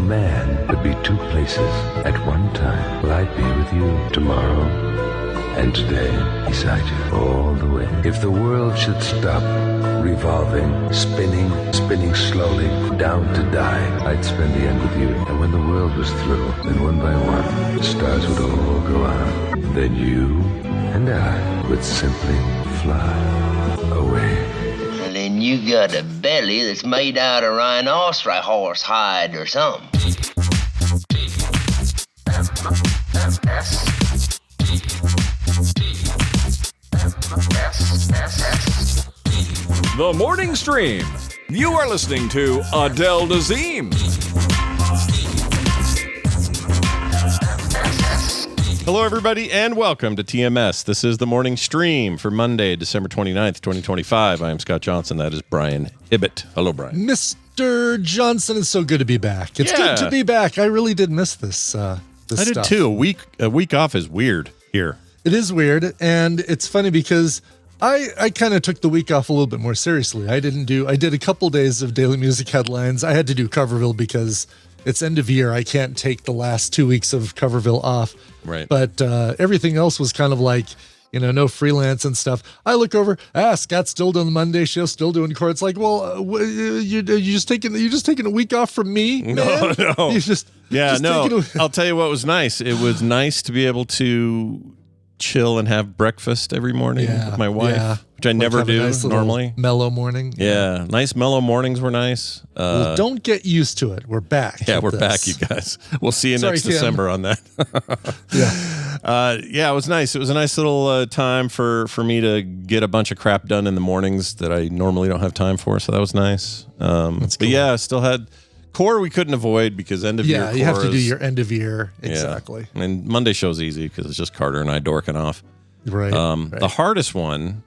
man could be two places at one time. Will I be with you tomorrow and today beside you all the way? If the world should stop revolving, spinning slowly down to die, I'd spend the end with you. And when the world was through, then one by one, the stars would all go out. Then you and I would simply fly away. And then you got a belly that's made out of rhinoceros horse hide or something. The Morning Stream. You are listening to Adele Dazeem. Hello, everybody, and welcome to TMS. This is the Morning Stream for Monday, December 29th, 2025. I am Scott Johnson. That is Brian Hibbett. Hello, Brian. Mr. Johnson, it's so good to be back. It's good to be back. I really did miss this I stuff. did too. A week off is weird here. It is weird, and it's funny because I kind of took the week off a little bit more seriously. I did a couple days of daily music headlines. I had to do Coverville because it's end of year. I can't take the last 2 weeks of Coverville off. Right. But everything else was kind of like, no freelance and stuff. I look over, Scott's still doing the Monday show, still doing court. It's like, well, you just taking a week off from me, man? No. No. I'll tell you what was nice. It was nice to be able to chill and have breakfast every morning with my wife, which I never do normally. Mellow morning. Yeah, nice mellow mornings were nice. Well, don't get used to it. We're back. Yeah, we're back, you guys. We'll see you next December on that. Yeah. It was nice. It was a nice little time for me to get a bunch of crap done in the mornings that I normally don't have time for. So that was nice. But cool. Yeah, still had core we couldn't avoid because end of year. Yeah, you have to do your end of year. Exactly. Yeah. And Monday show's easy because it's just Carter and I dorking off. Right. The hardest one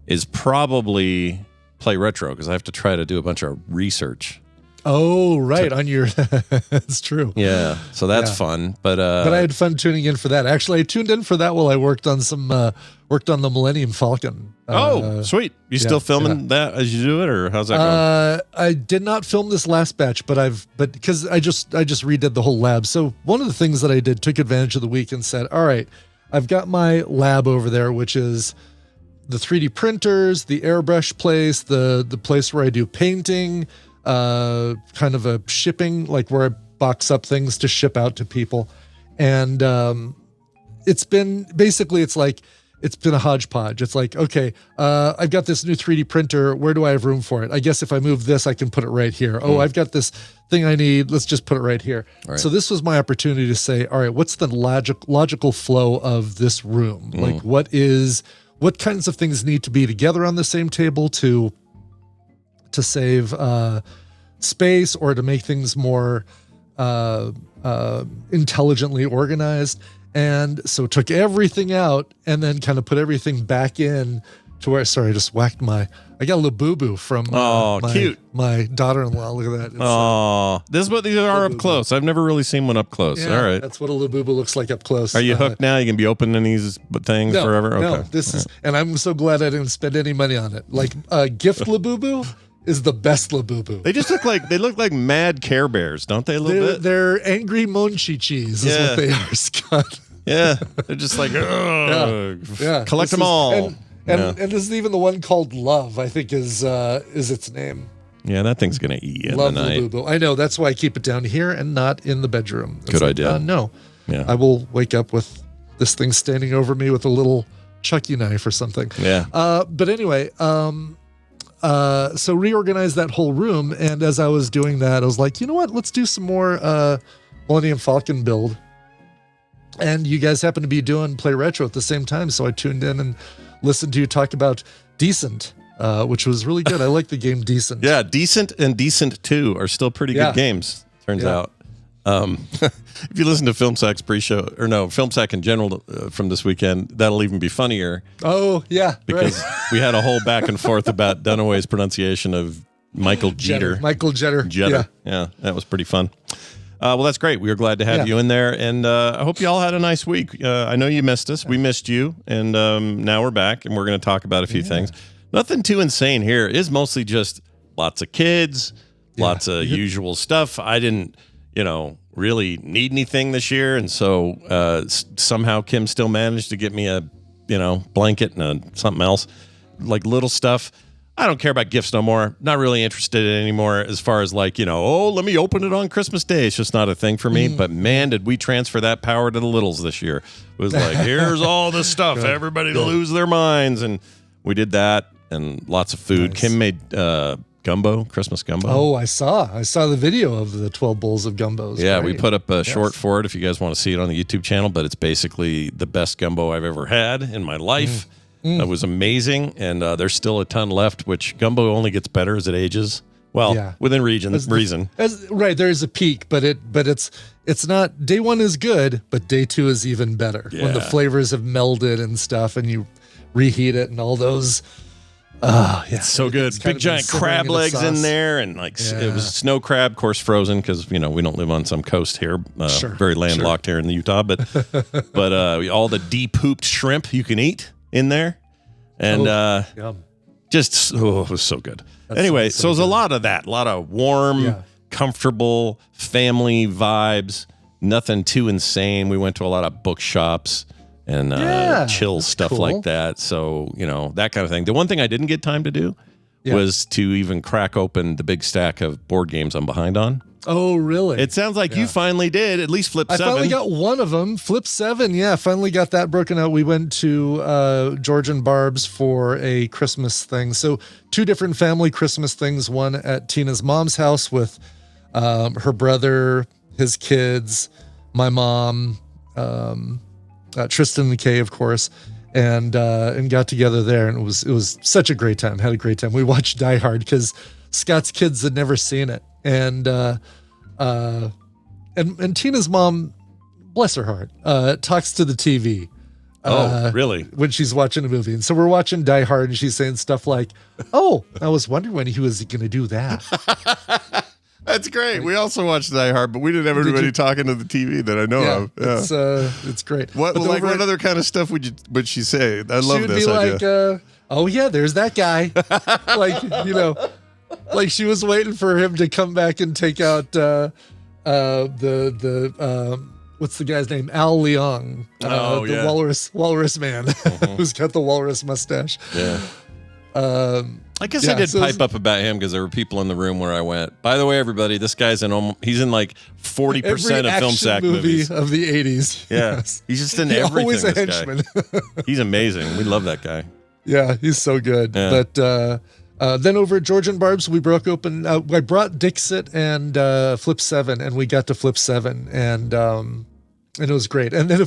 is probably Play Retro because I have to try to do a bunch of research. Oh, right. On your, that's true. Yeah. So that's fun. But I had fun tuning in for that. Actually, I tuned in for that while I worked on the Millennium Falcon. Sweet. You still filming that as you do it, or how's that going? I did not film this last batch, but because I just redid the whole lab. So one of the things that I did, took advantage of the week and said, all right, I've got my lab over there, which is the 3D printers, the airbrush place, the place where I do painting, kind of a shipping, like where I box up things to ship out to people. And it's been a hodgepodge. It's like, okay, I've got this new 3D printer. Where do I have room for it? I guess if I move this, I can put it right here. Oh, I've got this thing I need. Let's just put it right here. Right. So this was my opportunity to say, all right, what's the logical flow of this room? Like what kinds of things need to be together on the same table to save space or to make things more intelligently organized. And so took everything out and then kind of put everything back in to where, sorry, I just whacked I got a LeBuBu from cute. My daughter-in-law. Look at that. This is what these are up close. I've never really seen one up close. Yeah, all right. That's what a LeBuBu looks like up close. Are you hooked now? You can be opening these things forever? Okay. No, this is, and I'm so glad I didn't spend any money on it. Like Gift LeBuBu is the best LeBuBu. They just look like mad Care Bears, don't they? A little bit. They're angry Mon Chi Chis is what they are, Scott. Yeah, they're just like, collect them all. And this is even the one called Love, I think is its name. Yeah, that thing's gonna eat you in Love the night. LeBuBu. I know, that's why I keep it down here and not in the bedroom. Good idea. No. Yeah. I will wake up with this thing standing over me with a little Chucky knife or something. Yeah. But anyway, so reorganized that whole room, and as I was doing that, I was like, you know what? Let's do some more Millennium Falcon build. And you guys happen to be doing Play Retro at the same time, so I tuned in and listened to you talk about Decent, which was really good. I like the game Decent. Yeah, Decent and Decent 2 are still pretty good games, turns out. If you listen to Film Sack's pre-show, or no, Film Sack in general from this weekend, that'll even be funnier. Oh, yeah. Because we had a whole back and forth about Dunaway's pronunciation of Michael Jeter. Michael Jeter. Yeah, that was pretty fun. Well, that's great. We were glad to have you in there, and I hope you all had a nice week. I know you missed us. We missed you, and now we're back, and we're going to talk about a few things. Nothing too insane here. It is mostly just lots of kids, lots of usual stuff. I didn't, really need anything this year. And so somehow Kim still managed to get me a, blanket and something else, like little stuff. I don't care about gifts no more. Not really interested in it anymore as far as like, let me open it on Christmas Day. It's just not a thing for me. But man, did we transfer that power to the littles this year. It was like, here's all this stuff. Everybody to lose their minds. And we did that and lots of food. Nice. Kim made gumbo, Christmas gumbo. Oh, I saw the video of the 12 bowls of gumbos. Yeah, we put up a short for it if you guys want to see it on the YouTube channel. But it's basically the best gumbo I've ever had in my life. That was amazing, and there's still a ton left, which gumbo only gets better as it ages. Well, within reason. Right, there's a peak, but it's not, day one is good, but day two is even better. Yeah. When the flavors have melded and stuff, and you reheat it and all those. It's so good. Big giant crab legs in there, and it was snow crab, of course, frozen because we don't live on some coast here, very landlocked here in Utah. But all the de-pooped shrimp you can eat in there, and it was so good. Anyway, so there's a lot of that, a lot of warm, comfortable family vibes. Nothing too insane. We went to a lot of bookshops and chill stuff like that. So that kind of thing. The one thing I didn't get time to do was to even crack open the big stack of board games I'm behind on. Oh, really? It sounds like you finally did, at least Flip 7. I finally got one of them. Flip 7, finally got that broken out. We went to George and Barb's for a Christmas thing. So 2 different family Christmas things. One at Tina's mom's house with her brother, his kids, my mom, Tristan and Kay, of course, and got together there. And it was such a great time. Had a great time. We watched Die Hard because Scott's kids had never seen it. And Tina's mom, bless her heart, talks to the TV. Really? When she's watching a movie. And so we're watching Die Hard and she's saying stuff like, I was wondering when he was going to do that. That's great. We also watched Die Hard, but we didn't have anybody talking to the TV that I know of. Yeah. It's great. What other kind of stuff would she say? I love this idea. She would be like, there's that guy. Like she was waiting for him to come back and take out the what's the guy's name? Al Leong, walrus man, who's got the walrus mustache. Yeah. I guess I did pipe up about him because there were people in the room where I went, by the way, everybody, this guy's he's in like 40% of film sack movies of the 80s. Yeah. Yes. He's just in everything. Always a henchman. He's amazing. We love that guy. Yeah, he's so good. Yeah. But then over at George and Barb's, we broke open. I brought Dixit and Flip 7, and we got to Flip 7, and it was great. And then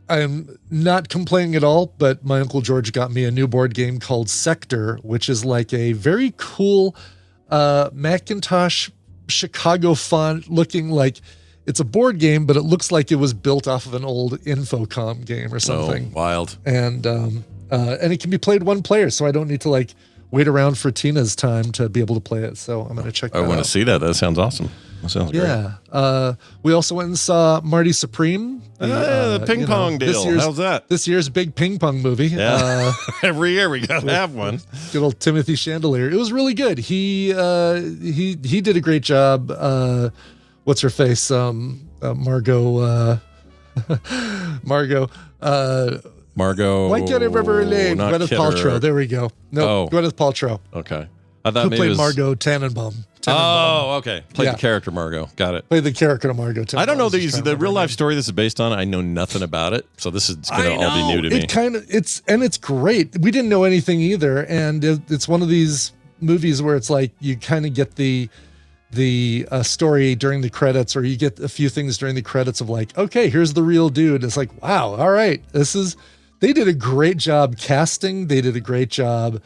I'm not complaining at all, but my Uncle George got me a new board game called Sector, which is like a very cool Macintosh Chicago font looking like it's a board game, but it looks like it was built off of an old Infocom game or something. Oh, wild. And it can be played one player, so I don't need to wait around for Tina's time to be able to play it. So I'm going to check that out. I want to see that. That sounds awesome. That sounds great. Yeah. We also went and saw Marty Supreme. The ping pong deal. How's that? This year's big ping pong movie. Yeah. Every year we got to have one. Good old Timothy Chandelier. It was really good. He did a great job. What's her face? Margot. Why can't I remember her name? Gwyneth Paltrow. There we go. No, Gwyneth Paltrow. Okay. I thought maybe played Margot Tannenbaum. Oh, okay. Played the character Margot. Got it. Played the character Margot Tannenbaum. I don't know the real life story this is based on. I know nothing about it, so this is going to all be new to me. It's great. We didn't know anything either, and it's one of these movies where it's like you kind of get the story during the credits, or you get a few things during the credits of like, okay, here's the real dude. It's like, wow, all right, they did a great job casting. They did a great job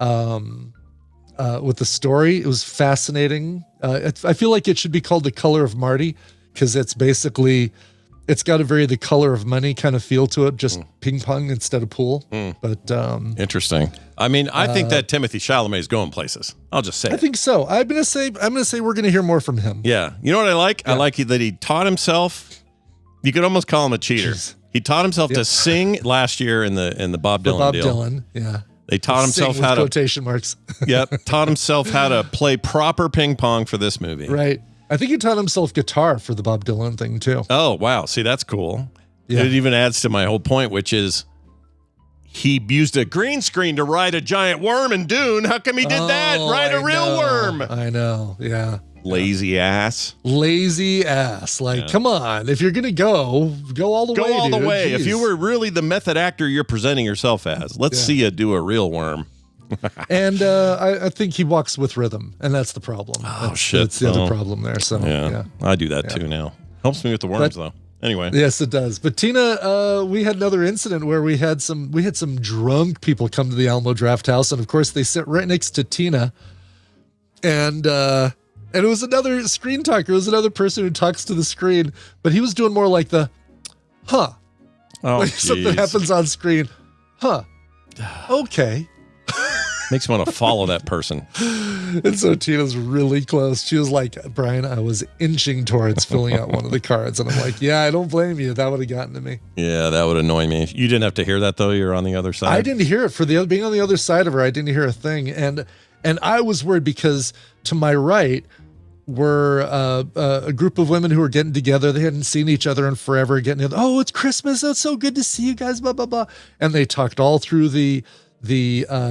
with the story. It was fascinating. I feel like it should be called The Color of Marty because it's got a very The Color of Money kind of feel to it, just ping pong instead of pool. But interesting. I mean, I think that Timothy Chalamet is going places. I'll just say I think so. I'm gonna say we're gonna hear more from him. Yeah. You know what I like? Yeah. I like that he taught himself. You could almost call him a cheater. Jeez. He taught himself to sing last year in the Bob Dylan deal. Dylan, yeah. They taught himself quotation marks. Yep. Taught himself how to play proper ping pong for this movie. Right. I think he taught himself guitar for the Bob Dylan thing too. Oh, wow. See, that's cool. Yeah. It even adds to my whole point, which is he used a green screen to ride a giant worm in Dune. How come he did that? Ride a real worm. I know. Yeah. Lazy ass. Lazy ass. Like, come on. If you're going to go all the way. Go all the dude. way. Jeez. If you were really the method actor you're presenting yourself as, let's see you do a real worm. And I think he walks with rhythm, and that's the problem. Shit. That's the other problem there. So, Yeah. I do that too now. Helps me with the worms, though. Anyway. Yes, it does. But Tina, we had another incident where we had some drunk people come to the Alamo Draft House, and of course they sit right next to Tina, and it was another screen talker. It was another person who talks to the screen, but he was doing more like the, huh? Oh, like something happens on screen, huh? Okay. Makes me want to follow that person. And so Tina's really close. She was like, Brian, I was inching towards filling out one of the cards. And I'm like, yeah, I don't blame you. That would have gotten to me. Yeah, that would annoy me. You didn't have to hear that, though? You're on the other side? I didn't hear it. Being on the other side of her, I didn't hear a thing. And I was worried because to my right were a group of women who were getting together. They hadn't seen each other in forever. Getting together. Oh, it's Christmas. Oh, it's so good to see you guys, blah, blah, blah. And they talked all through the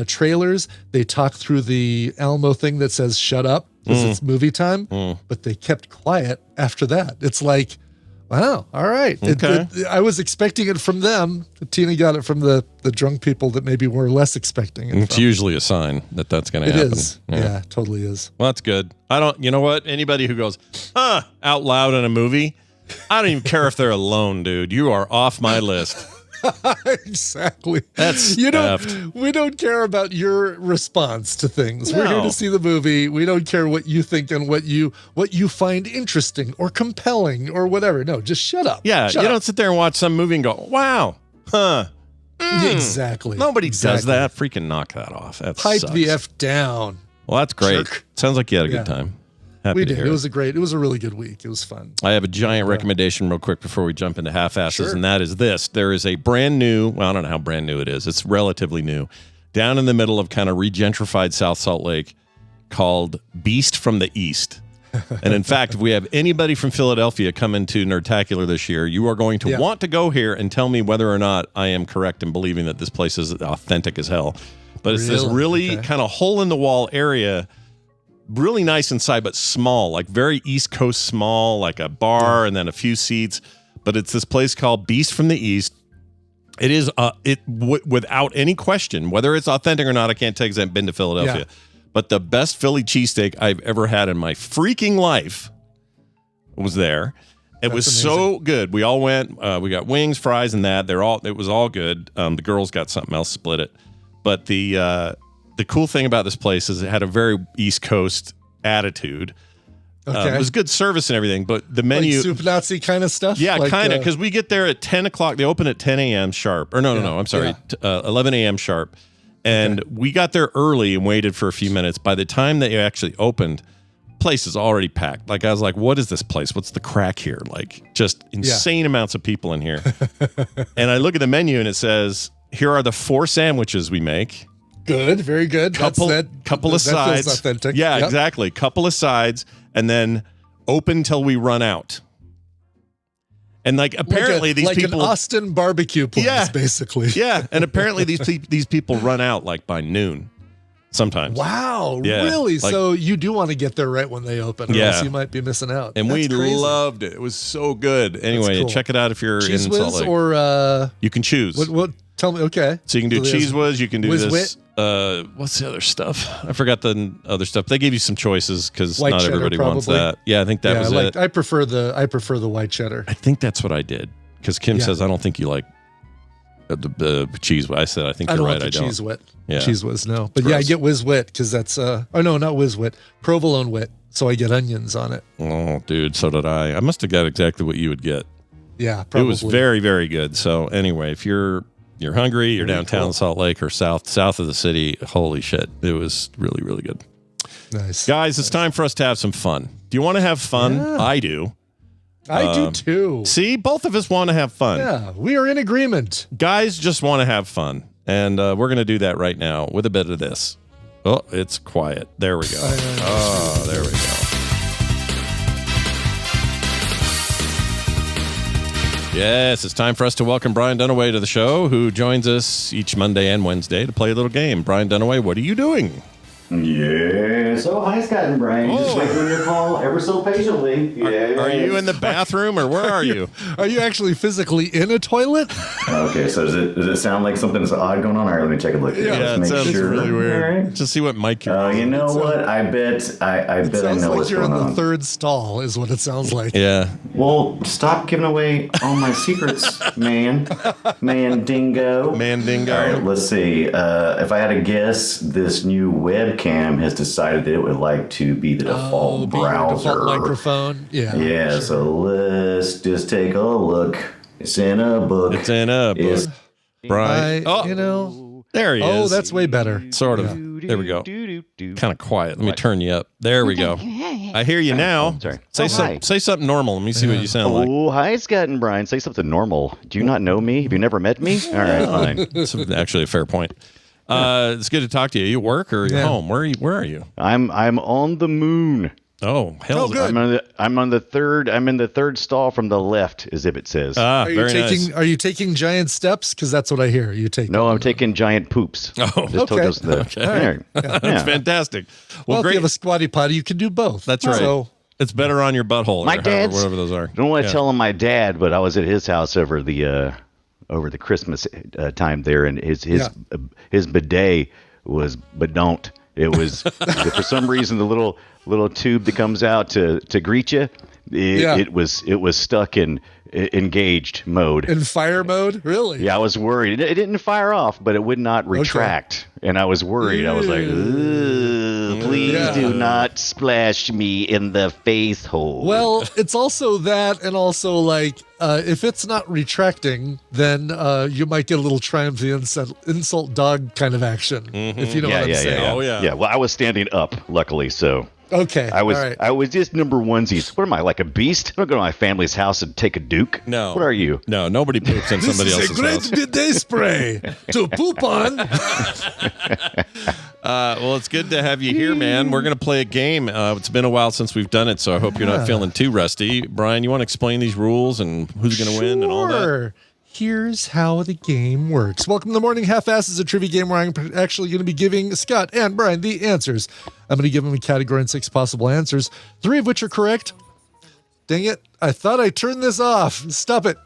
trailers. They talked through the Alamo thing that says shut up because it's movie time, but they kept quiet after that. It's like, wow, all right. Okay. I was expecting it from them. Tina got it from the drunk people that maybe were less expecting it. It's usually a sign that that's going to happen. It is. Yeah, totally is. Well, that's good. You know what? Anybody who goes, out loud in a movie, I don't even care if they're alone, dude. You are off my list. Exactly. That's we don't care about your response to things. No. We're here to see the movie. We don't care what you think and what you find interesting or compelling or whatever. No, just shut up. Yeah, Shut you up. don't sit there and watch some movie and go, wow, Exactly. Nobody does that. Freaking knock that off. That Pipe sucks. the F down. Well, that's great. Jerk. Sounds like you had a Yeah. good time. Happy We to did. hear It was a really good week. It was fun. I have a giant recommendation real quick before we jump into half-asses, Sure. and that is this. There is a brand new, well, I don't know how brand new it is. It's relatively new. Down in the middle of kind of regentrified South Salt Lake called Beast from the East. And in fact, if we have anybody from Philadelphia come into Nerdtacular this year, you are going to want to go here and tell me whether or not I am correct in believing that this place is authentic as hell. But it's this really kind of hole-in-the-wall area, really nice inside, but small, like very East Coast small, like a bar and then a few seats. But it's this place called Beast from the East. It is, without any question, whether it's authentic or not, I can't tell you because I haven't been to Philadelphia. Yeah. But the best Philly cheesesteak I've ever had in my freaking life was there. It was amazing. So good. We all went. We got wings, fries, and that. It was all good. The girls got something else, split it. But the cool thing about this place is it had a very East Coast attitude. It was good service and everything, but the menu... Like soup Nazi kind of stuff? Yeah, kind of, because we get there at 10 o'clock. They open at 10 a.m. sharp. Or no, I'm sorry, 11 a.m. sharp. And we got there early and waited for a few minutes. By the time they actually opened, place is already packed. Like, I was like, what is this place? What's the crack here? Like, just insane amounts of people in here. And I look at the menu and it says, here are the 4 sandwiches we make. Good, very good. Couple of sides. Feels authentic. Yeah, exactly. Couple of sides, and then open till we run out. And like apparently these people, an Austin barbecue place, basically. Yeah, and apparently these people run out like by noon, sometimes. Wow, really? Like, so you do want to get there right when they open, or else you might be missing out. And we loved it. It was so good. Anyway, check it out if you're Cheese in Whiz Salt Lake. Or you can choose. What? Tell me. Okay. So you can do Cheese Whiz. You can do Whiz this. Wit? What's the other stuff? I forgot the other stuff. They gave you some choices because not cheddar, everybody wants that. Yeah, I think that was it. I prefer the white cheddar. I think that's what I did because Kim says I don't think you like the cheese. I said I think you're right. I don't. Cheese Wit. Yeah. Cheese Whiz. No, but I get Whiz Wit because that's not Whiz Wit, provolone wit. So I get onions on it. Oh, dude, so did I. I must have got exactly what you would get. Yeah, probably. It was very, very good. So anyway, if you're hungry, you're downtown Salt Lake or south of the city, holy shit, it was really, really good. Nice. Guys, it's time for us to have some fun. Do you want to have fun? Yeah. I do. I do too. See, both of us want to have fun. Yeah, we are in agreement. Guys just want to have fun. And we're going to do that right now with a bit of this. Oh, it's quiet. There we go. Oh, there we go. Yes, it's time for us to welcome Brian Dunaway to the show, who joins us each Monday and Wednesday to play a little game. Brian Dunaway, what are you doing? Yes. Oh, hi, Scott and Brian. Just waiting on your call ever so patiently. Yes. Are you in the bathroom or where are you? Are you actually physically in a toilet? Okay, so does it sound like something's odd going on? All right, let me take a look. Yeah, it sounds really weird. All right. Just see what mic you're on. You know what? I bet I know Sounds like what's you're in going the on. third stall, is what it sounds like. Yeah. Well, stop giving away all my secrets, man. Mandingo. Mandingo. All right, let's see. If I had to guess, this new webcam has decided that it would like to be the default browser. Default microphone. Yeah. Yeah, so let's just take a look. It's in a book. It's in a book. Brian. You know. There he is. Oh, that's way better. Sort of. There we go. Kind of quiet. Let me turn you up. There we go. I hear you now. Sorry. Say something normal. Let me see what you sound like. Oh, hi, Scott and Brian. Say something normal. Do you not know me? Have you never met me? All right, fine. That's actually a fair point. It's good to talk to you. You at work or are you home? Where are you? I'm on the moon. Oh, hell. good. I'm in the third stall from the left, as if it says. Are you very nice. Are you taking giant steps? Because that's what I hear. You take. No, I'm taking giant poops. Oh, okay. That's fantastic. Well, if great. you have a squatty potty, you can do both. That's right. So, It's better on your butthole My or dad's- whatever those are. I don't want to tell him my dad, but I was at his house over the Christmas time there, and his bidet was badon't. It was for some reason the little tube that comes out to greet you. It was stuck in engaged mode. in fire mode, really? Yeah, I was worried. It didn't fire off, but it would not retract, and I was worried. I was like, "Ugh, please do not splash me in the face hole." Well, it's also that, and also like if it's not retracting, then you might get a little try the insult dog kind of action, if you know what I'm saying. Oh, yeah. Yeah, well, I was standing up, luckily, so. Okay. I was all right. I was just number onesies. What am I, like a beast? I don't go to my family's house and take a duke. No. What are you? No, nobody poops in somebody This is else's a great house. bidet spray to poop on. Well, it's good to have you here, man. We're going to play a game. It's been a while since we've done it, so I hope you're not feeling too rusty. Brian, you want to explain these rules and who's going to win and all that? Sure. Here's how the game works. Welcome to the Morning Half-Ass is a trivia game where I'm actually going to be giving Scott and Brian the answers. I'm going to give them a category and 6 possible answers, 3 of which are correct. Dang it. I thought I turned this off. Stop it.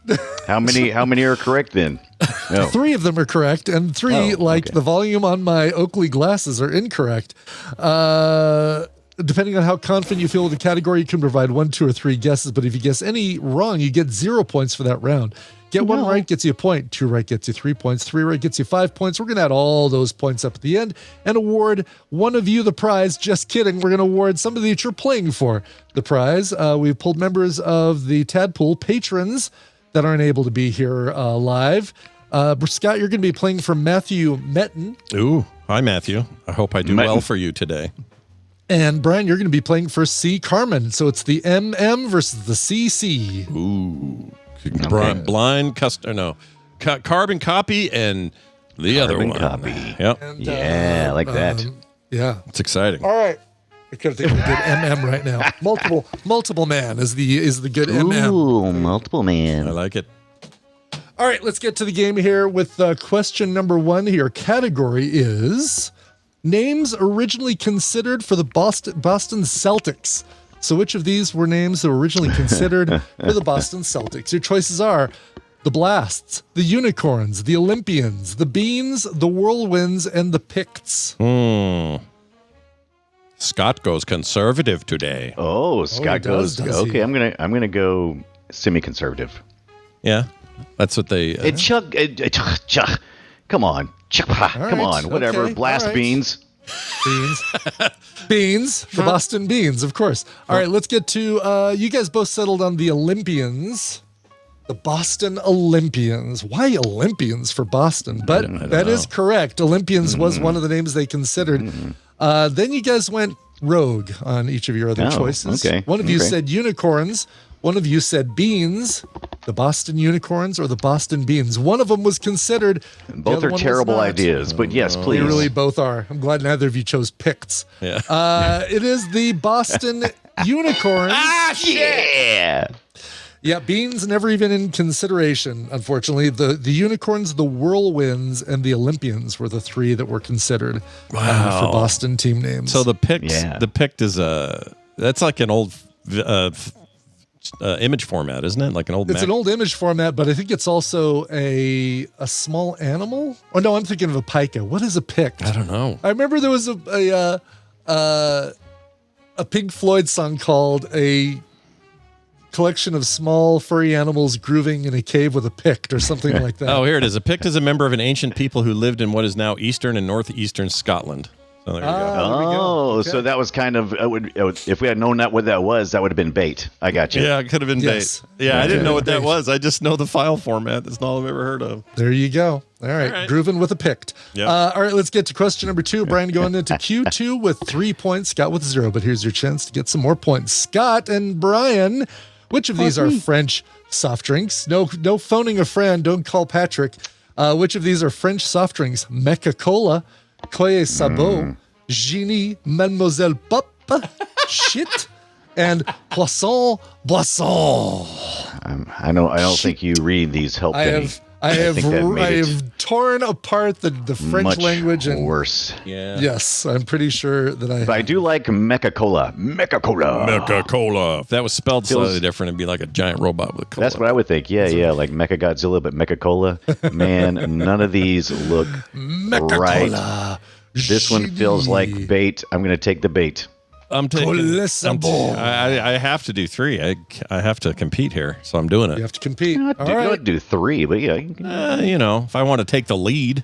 How many are correct then? No. 3 of them are correct, and 3, the volume on my Oakley glasses, are incorrect. Depending on how confident you feel with the category, you can provide 1, 2, or 3 guesses, but if you guess any wrong, you get 0 points for that round. Get 1 right gets you a point, 2 right gets you 3 points, 3 right gets you 5 points. We're going to add all those points up at the end and award one of you the prize. Just kidding. We're going to award somebody that you're playing for the prize. We've pulled members of the Tadpool patrons that aren't able to be here live. Scott, you're going to be playing for Matthew Metten. Ooh, hi, Matthew. I hope I do well for you today. And Brian, you're going to be playing for C. Carmen. So it's the MM versus the CC. Ooh. Blind custom, no. Carbon copy and the other one. Copy. Yep. And, Yeah, I like that. Yeah. It's exciting. All right. I could think of a good MM right now. Multiple man is the good MM. Ooh, multiple I man. like it. All right, let's get to the game here with question number 1 here. Category is names originally considered for the Boston Celtics. So which of these were names that were originally considered for the Boston Celtics? Your choices are the Blasts, the Unicorns, the Olympians, the Beans, the Whirlwinds, and the Picts. Scott goes conservative today. Oh, Scott does goes. he? Okay, I'm gonna go semi-conservative. Yeah, that's what they. Chuck, come on, come on, whatever. okay, Blast all right. beans. Beans, the Boston Beans, of course. All right, let's get to, you guys both settled on the Olympians. The Boston Olympians. Why Olympians for Boston? But that is correct. Olympians was one of the names they considered. Then you guys went rogue on each of your other choices. Okay. One of you said unicorns. One of you said beans, the Boston Unicorns or the Boston Beans. One of them was considered. Both the are other one was terrible not. ideas, but yes, please. They really both are. I'm glad neither of you chose Picts. Yeah. It is the Boston Unicorns. Yeah. Yeah, beans never even in consideration, unfortunately. The unicorns, the whirlwinds, and the Olympians were the three that were considered for Boston team names. So the pict is that's like an old image format, isn't it? Like an old. It's an old image format, but I think it's also a small animal. Oh no, I'm thinking of a pica. What is a pict? I don't know. I remember there was a Pink Floyd song called "A Collection of Small Furry Animals Grooving in a Cave with a Pict" or something like that. Oh, here it is. A pict is a member of an ancient people who lived in what is now eastern and northeastern Scotland. So there you go. So that was kind of if we had known what that was, that would have been bait. I got you. Yeah, it could have been Yes. bait. Yeah, I didn't know what that was. I just know the file format. That's all I've ever heard of. There you go. All right. Grooving with a pict. Yep. All right, let's get to question number 2. Brian going into Q2 with 3 points, Scott with 0, but here's your chance to get some more points. Scott and Brian, which of these are French soft drinks? No phoning a friend. Don't call Patrick. Which of these are French soft drinks? Mecha Cola, Coye Sabot, Genie, Mademoiselle Pop, Pschitt, and Poisson Boisson. I don't think you read these help. I have torn apart the French much language and worse. Yeah. Yes, I'm pretty sure that But I do like Mecha Cola. Mecha Cola. Mecha Cola. If that was spelled slightly different, it'd be like a giant robot with cola. That's what I would think. Yeah, like Mecha Godzilla, but Mecha Cola. Man, none of these look Mecha right. Cola. This one feels like bait. I'm going to take the bait. I'm taking. Colissable. I have to do 3. I have to compete here, so I'm doing it. You have to compete. You All right. don't do 3, but yeah. If I want to take the lead.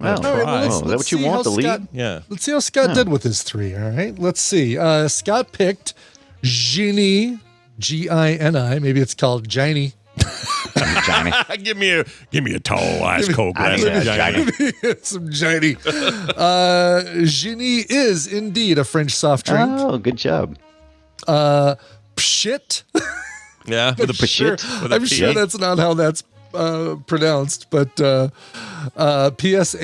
Well, All right, well, is that what you see want, how the lead? Scott- Yeah. Let's see how Scott did with his 3. All right. Let's see. Scott picked Genie, Gini. Maybe it's called Giny. Johnny. give me a tall ice cold glass I of need Johnny. Some Giny. Genie is indeed a French soft drink. Oh, good job. Pschitt. Yeah, with a Pschitt. I'm sure that's not how that's pronounced, but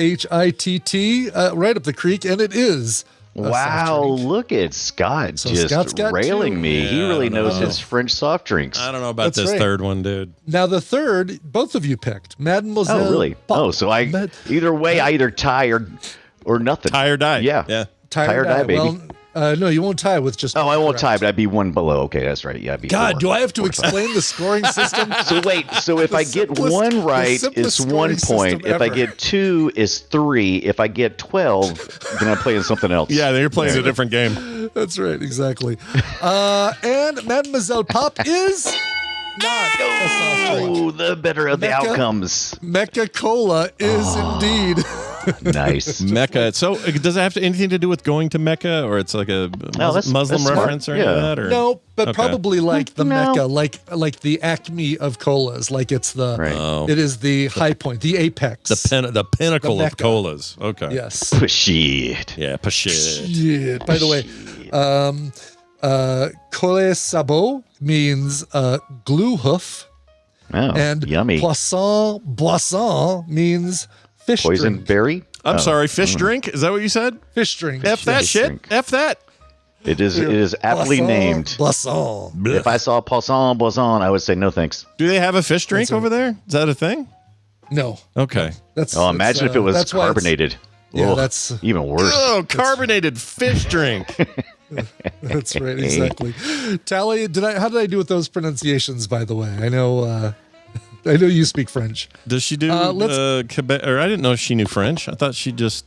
Pschitt, right up the creek, and it is. Wow, look at Scott So just Scott's got railing 2. me. He Yeah, really I don't knows know. his French soft drinks. I don't know about That's this right. third one, dude. Now the third, both of you picked Mademoiselle. Oh, really? Pop. So either way, I either tie or nothing. Tie or die. Yeah. Yeah. Tie or die, baby. Well, no, you won't tie with just. Oh, I won't correct. tie, but I'd be 1 below. Okay, that's right. Yeah, I'd be God, 4. do I have to explain the scoring system? So wait, so if I get simplest- 1 the right, simplest it's 1 scoring point. system If I ever. get 2, it's 3. If I get 12, then I'm playing something else. Yeah, you're playing a different game. That's right, exactly. And Mademoiselle Pop is not a soft drink. Oh, the better of the Mecca? outcomes. Mecha Cola is indeed. Nice. Mecca. So does it have anything to do with going to Mecca, or it's like a that's Muslim smart. reference or any of Yeah. that? Or? No, but Okay. probably like the No. Mecca, like the acme of colas, like it's the Right. Oh. it is the high point, the apex. The pinnacle The of Mecca. colas. Okay. Yes. Shit. Yeah, Pschitt. Yeah. By the way, Colle Sabot means glue hoof, Oh, and yummy. Poisson Boisson means fish Poison drink. berry? I'm sorry, fish drink? Is that what you said? Fish drink. F that Fish shit. drink. F that. It is aptly Poisson named. Boisson. If I saw Poisson Boisson, I would say no thanks. Do they have a fish drink over there? Is that a thing? No, Okay. that's. Oh, imagine if it was that's why it's- carbonated. Yeah, Ugh, that's even worse. Oh, carbonated fish drink. that's right, exactly. Tally, how did I do with those pronunciations? By the way, I know you speak French. Does she do let's- Quebec? Or I didn't know she knew French. I thought she just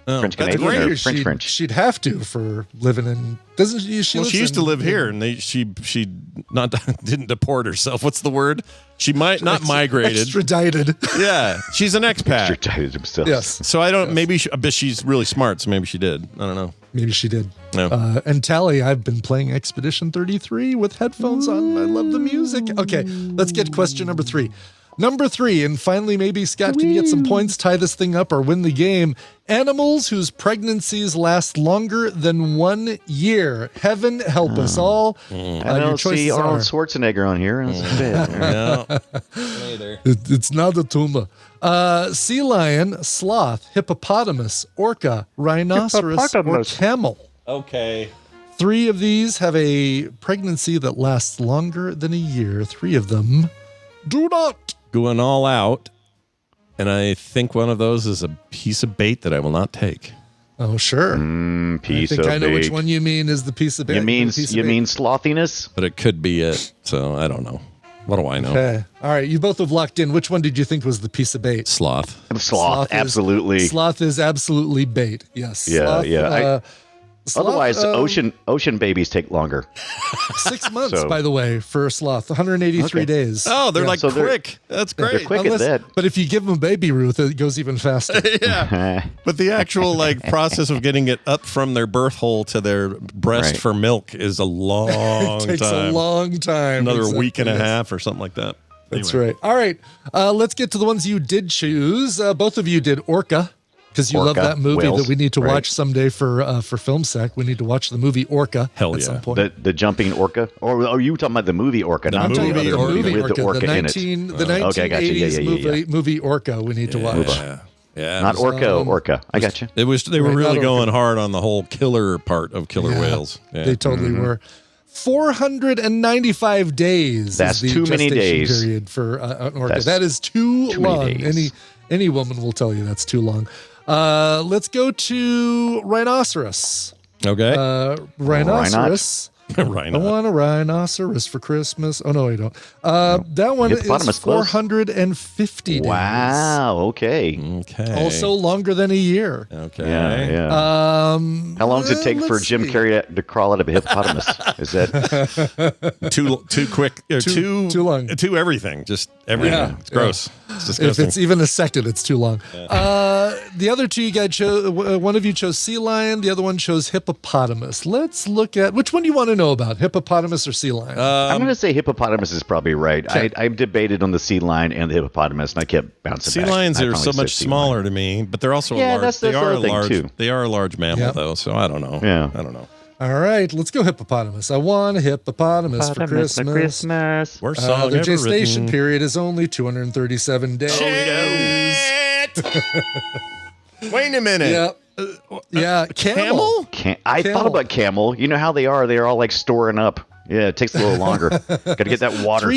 French that's Canadian great. or French? She'd have to for living in. Doesn't she? Well, lives she used to in- live here, and she not didn't deport herself. What's the word? She might not migrated. Extradited. Yeah, she's an expat. Extradited himself. Yes, So I don't. Maybe but she's really smart. So maybe she did. I don't know. maybe she did. No. And Tally, I've been playing Expedition 33 with headphones on. I love the music. Okay, let's get question number 3. Number 3, and finally maybe Scott can get some points, tie this thing up, or win the game. Animals whose pregnancies last longer than 1 year. Heaven help us all. I Your don't see choices Arnold are. Schwarzenegger on here. That's a bit. No. Later. It's not a tumor. Sea lion, sloth, hippopotamus, orca, rhinoceros, or Hippopotamus. camel. Okay. 3 of these have a pregnancy that lasts longer than a year. 3 of them do not. Going all out. And I think one of those is a piece of bait that I will not take. Oh, sure. Piece I think of I know bait. which one you mean is the piece of bait. You mean slothiness? But it could be it. So I don't know. What do I know? Okay. All right. You both have locked in. Which one did you think was the piece of bait? Sloth. Absolutely. Sloth is absolutely bait. Yes. Yeah, Sloth, yeah. Sloth, Otherwise, ocean babies take longer. 6 months, So- by the way, for a sloth. 183 days. Oh, they're like So they're- quick. That's great. They're quick at that. But if you give them baby Ruth, it goes even faster. Yeah. But the actual process of getting it up from their birth hole to their breast Right. for milk is a long It takes time. a long time. Another Exactly. week and a Yes. half or something like that. That's Anyway. right. All right. Let's get to the ones you did choose. Both of you did Orca, because you love Orca, that movie whales, that we need to right. watch someday for Film Sec. We need to watch the movie Orca Hell at yeah. some point. The jumping orca? Or are you talking about the movie Orca? The not I'm talking movie about the movie with Orca, the orca the in it. 1980s Okay, gotcha. movie Orca we need to watch. Yeah. Not orca. I got you. They were Right, really not going orca. hard on the whole killer part of killer whales. Yeah. They totally were. 495 days. That's is the too many gestation days. Period for an orca. That's That is too too many long. days. Any woman will tell you that's too long. Let's go to rhinoceros. Okay. Rhinoceros. Right I want a rhinoceros for Christmas. Oh no, I don't. That one is Hippopotamus close. 450 days. Wow. Okay. Okay. Also longer than a year. Okay. Yeah. How long does it take for let's Jim see. Carrey to crawl out of a hippopotamus? Is that Too quick. Too long. Too everything. Just everything. Yeah. It's gross. It's If disgusting. it's even a second, it's too long. The other two you guys chose, one of you chose sea lion, the other one chose hippopotamus. Let's look at, which one do you want to know about, hippopotamus or sea lion? I'm going to say hippopotamus is probably right. Okay. I debated on the sea lion and the hippopotamus, and I kept bouncing Sea back. lions I are finally so said much sea smaller lion. to me, but they're also Yeah, a large. that's They are a the thing, large. too. They are a large mammal, Yep. though. So I don't know. Yeah. I don't know. All right, let's go hippopotamus. I want a hippopotamus for Christmas. Worst song The ever gestation written. period is only 237 days. Wait a minute. Yeah. Camel? I Camel. thought about camel. You know how they are? They're all like storing up. Yeah, it takes a little longer. Got to get that water.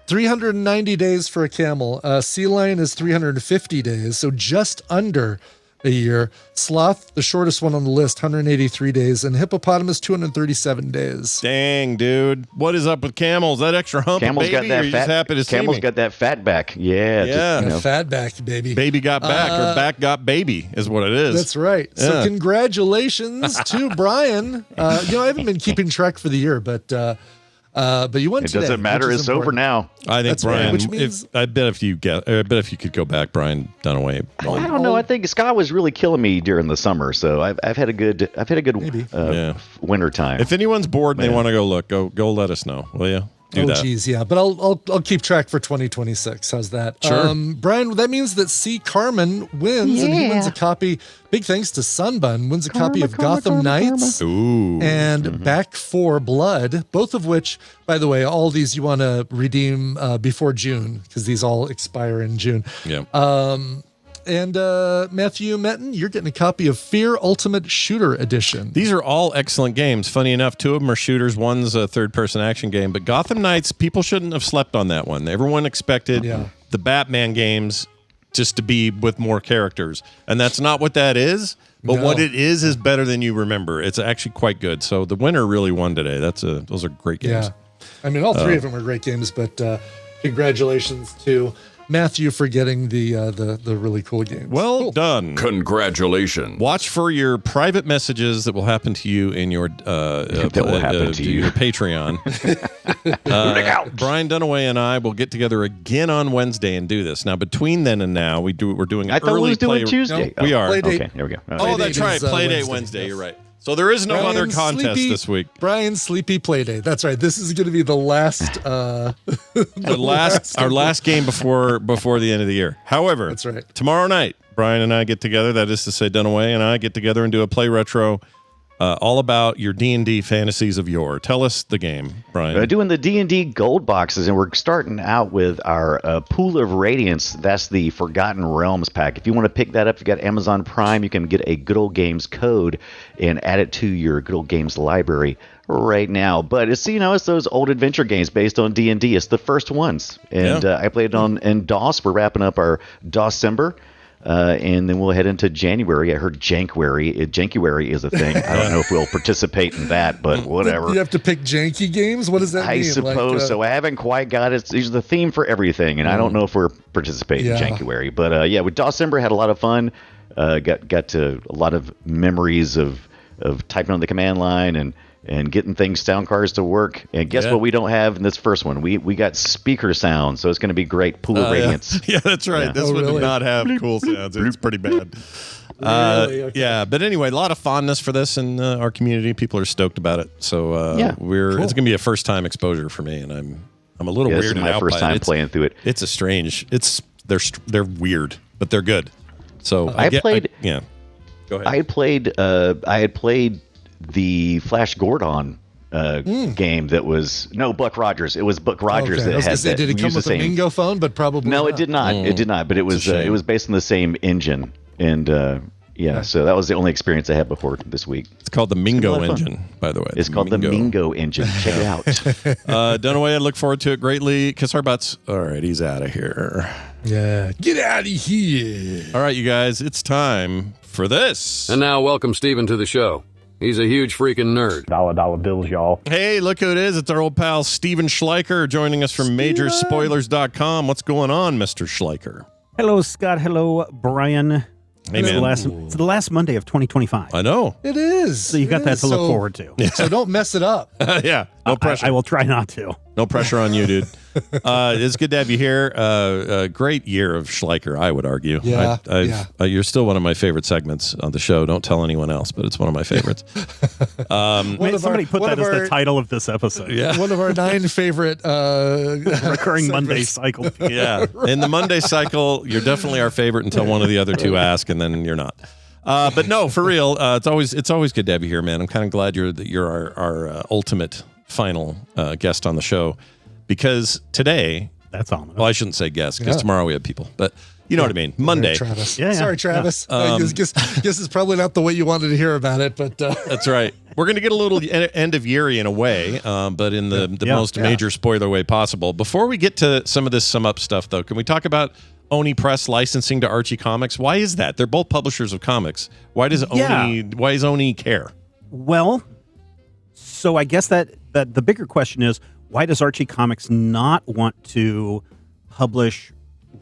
390 days for a camel. Sea lion is 350 days, so just under a year. Sloth, the shortest one on the list, 183 days, and hippopotamus, 237 days. Dang, dude. What is up with camels? That extra hump, Camel's baby? got that or you fat. just happy to see Camel's me? got that fat back. Yeah. Yeah. A fat back, baby. Baby got back, or back got baby, is what it is. That's right. So Yeah. congratulations to Brian. I haven't been keeping track for the year, but you won It today. doesn't matter. which is It's over important. now. I think That's right, Brian. which means- I bet if you could go back, Brian Dunaway. I don't know. I think Scott was really killing me during the summer, so I've had a good Yeah. winter time. If anyone's bored and they want to go look, go let us know, will you? Do that. Geez, yeah. But I'll keep track for 2026. How's that? Sure. Brian, that means that C. Carmen wins, and he wins a copy. Big thanks to Sunbun, wins a copy of Gotham Knights Ooh. and Back 4 Blood, both of which, by the way, all these you want to redeem before June, because these all expire in June. Yeah. And Matthew Metton, you're getting a copy of Fear Ultimate Shooter Edition. These are all excellent games. Funny enough, 2 of them are shooters. One's a third-person action game. But Gotham Knights, people shouldn't have slept on that one. Everyone expected the Batman games just to be with more characters. And that's not what that is. But No. what it is better than you remember. It's actually quite good. So the winner really won today. Those are great games. Yeah. I mean, all three of them are great games, but congratulations to Matthew for getting the really cool games. Well Cool. done. Congratulations. Watch for your private messages that will happen to you in your your Patreon. Brian Dunaway and I will get together again on Wednesday and do this. Now, between then and now, we're doing an I thought we early was doing play. Tuesday. We are. Play date. Okay, here we go. Oh, that's Playdate right. is, Playdate Wednesday, Wednesday. yes. You're right. So there is no other Brian's contest sleepy- this week. Brian's sleepy play day. That's right. This is going to be the last. Our last game before the end of the year. However, That's right. Tomorrow night, Brian and I get together. That is to say, Dunaway and I get together and do a Play Retro all about your D&D fantasies of yore. Tell us the game, Brian. We're doing the D&D gold boxes, and we're starting out with our Pool of Radiance. That's the Forgotten Realms pack. If you want to pick that up, if you got Amazon Prime, you can get a Good Old Games code and add it to your Good Old Games library right now. But it's it's those old adventure games based on D&D. It's the first ones, and I played it in DOS. We're wrapping up our DOScember. And then we'll head into January. I heard Jankuary is a thing. I don't know if we'll participate in that, but whatever. You have to pick janky games? What does that mean? I suppose so. I haven't quite got it. It's the theme for everything, and I don't know if we're participating in Jankuary. But with DOScember, had a lot of fun. Got to a lot of memories of typing on the command line and getting sound cards to work. And guess what we don't have in this first one? We got speaker sound, so it's going to be great. Pool of Radiance. Yeah, that's right. Yeah. This one did not have cool sounds. It's pretty bad. Really? Okay. Yeah, but anyway, a lot of fondness for this in our community. People are stoked about it. So it's going to be a first time exposure for me, and I'm a little weirded out. This is my first time playing through it. It's they're weird, but they're good. So I played. Go ahead. I had played the Flash Gordon game that was Buck Rogers. It was Buck Rogers that had that. Did it come with a Mingo phone? But probably no, not. it did not. It did not. But it was based on the same engine, and so that was the only experience I had before this week. It's called the Mingo engine, by the way. It's called the Mingo engine. Check it out. Dunaway, I look forward to it greatly. Kiss our butts. All right, he's out of here. Yeah, get out of here. All right, you guys, it's time for this. And now welcome Steven to the show. He's a huge freaking nerd. Dollar bills, y'all. Hey, look who it is. It's our old pal Steven Schleicher joining us from Majorspoilers.com. What's going on, Mr. Schleicher? Hello, Scott. Hello, Brian. Hey, man. It's the last Monday of 2025. I know. It is. So you got that to look forward to. So don't mess it up. Yeah, no pressure. I will try not to. No pressure on you, dude. It's good to have you here. A great year of Schleicher, I would argue. Yeah, you're still one of my favorite segments on the show. Don't tell anyone else, but it's one of my favorites. Somebody put that as the title of this episode. Yeah. One of our 9 favorite recurring Monday cycle. Yeah. In the Monday cycle, you're definitely our favorite until one of the other two ask, and then you're not. But no, for real, it's always good to have you here, man. I'm kind of glad you're our ultimate final guest on the show, because today, that's ominous. Well, I shouldn't say guest, because tomorrow we have people, but you know what I mean. Monday. Travis. Yeah. Sorry, Travis. Guess it's probably not the way you wanted to hear about it, but that's right. We're going to get a little end of year in a way, but in the most major spoiler way possible. Before we get to some of this sum up stuff, though, can we talk about Oni Press licensing to Archie Comics? Why is that? They're both publishers of comics. Why does Oni care? Well, so I guess that the bigger question is, why does Archie Comics not want to publish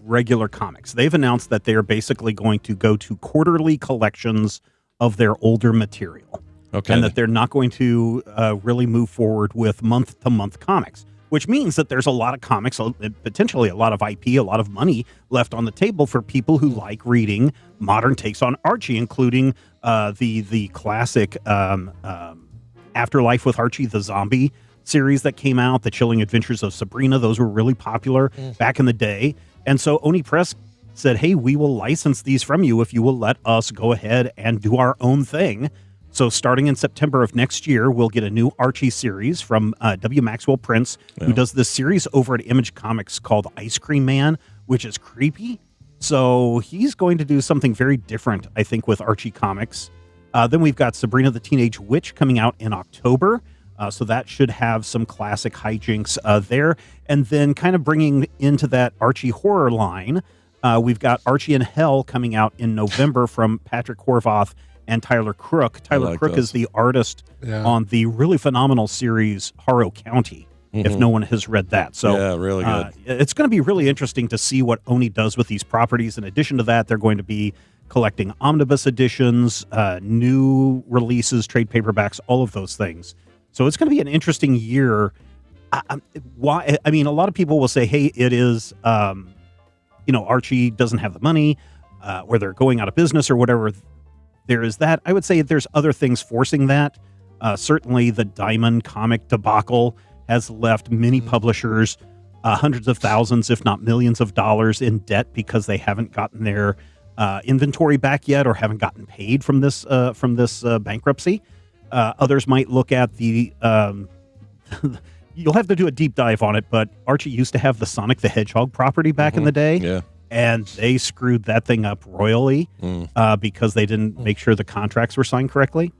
regular comics? They've announced that they are basically going to go to quarterly collections of their older material. Okay. And that they're not going to really move forward with month-to-month comics, which means that there's a lot of comics, potentially a lot of IP, a lot of money left on the table for people who like reading modern takes on Archie, including the classic Afterlife with Archie, the zombie series that came out, The Chilling Adventures of Sabrina. Those were really popular back in the day. And so Oni Press said, hey, we will license these from you if you will let us go ahead and do our own thing. So starting in September of next year, we'll get a new Archie series from W. Maxwell Prince, who does this series over at Image Comics called Ice Cream Man, which is creepy. So he's going to do something very different, I think, with Archie Comics. Then we've got Sabrina the Teenage Witch coming out in October. So that should have some classic hijinks there. And then kind of bringing into that Archie horror line, we've got Archie in Hell coming out in November from Patrick Horvath and Tyler Crook. Tyler Crook is the artist on the really phenomenal series Harrow County, if no one has read that. So really good. It's going to be really interesting to see what Oni does with these properties. In addition to that, they're going to be collecting omnibus editions, new releases, trade paperbacks, all of those things. So it's going to be an interesting year. Why? I mean, a lot of people will say, hey, it is, Archie doesn't have the money, or they're going out of business or whatever. There is that. I would say there's other things forcing that. Certainly the Diamond comic debacle has left many publishers hundreds of thousands, if not millions of dollars in debt because they haven't gotten their inventory back yet or haven't gotten paid from this bankruptcy. Others might look at the. You'll have to do a deep dive on it, but Archie used to have the Sonic the Hedgehog property back in the day. Yeah. And they screwed that thing up royally because they didn't make sure the contracts were signed correctly.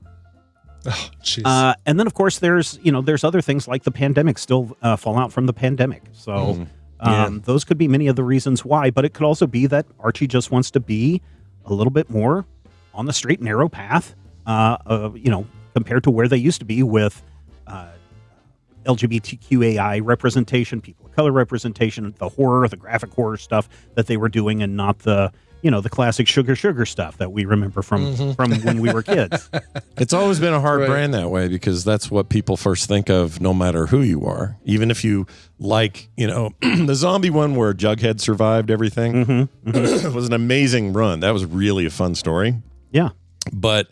Oh, jeez. And then, of course, there's other things like the pandemic still fallout from the pandemic. So those could be many of the reasons why. But it could also be that Archie just wants to be a little bit more on the straight and narrow path, compared to where they used to be with LGBTQAI representation, people of color representation, the horror, the graphic horror stuff that they were doing, and not the classic sugar stuff that we remember from when we were kids. It's always been a hard brand that way because that's what people first think of no matter who you are. Even if you like, the zombie one where Jughead survived everything it was an amazing run. That was really a fun story. Yeah. But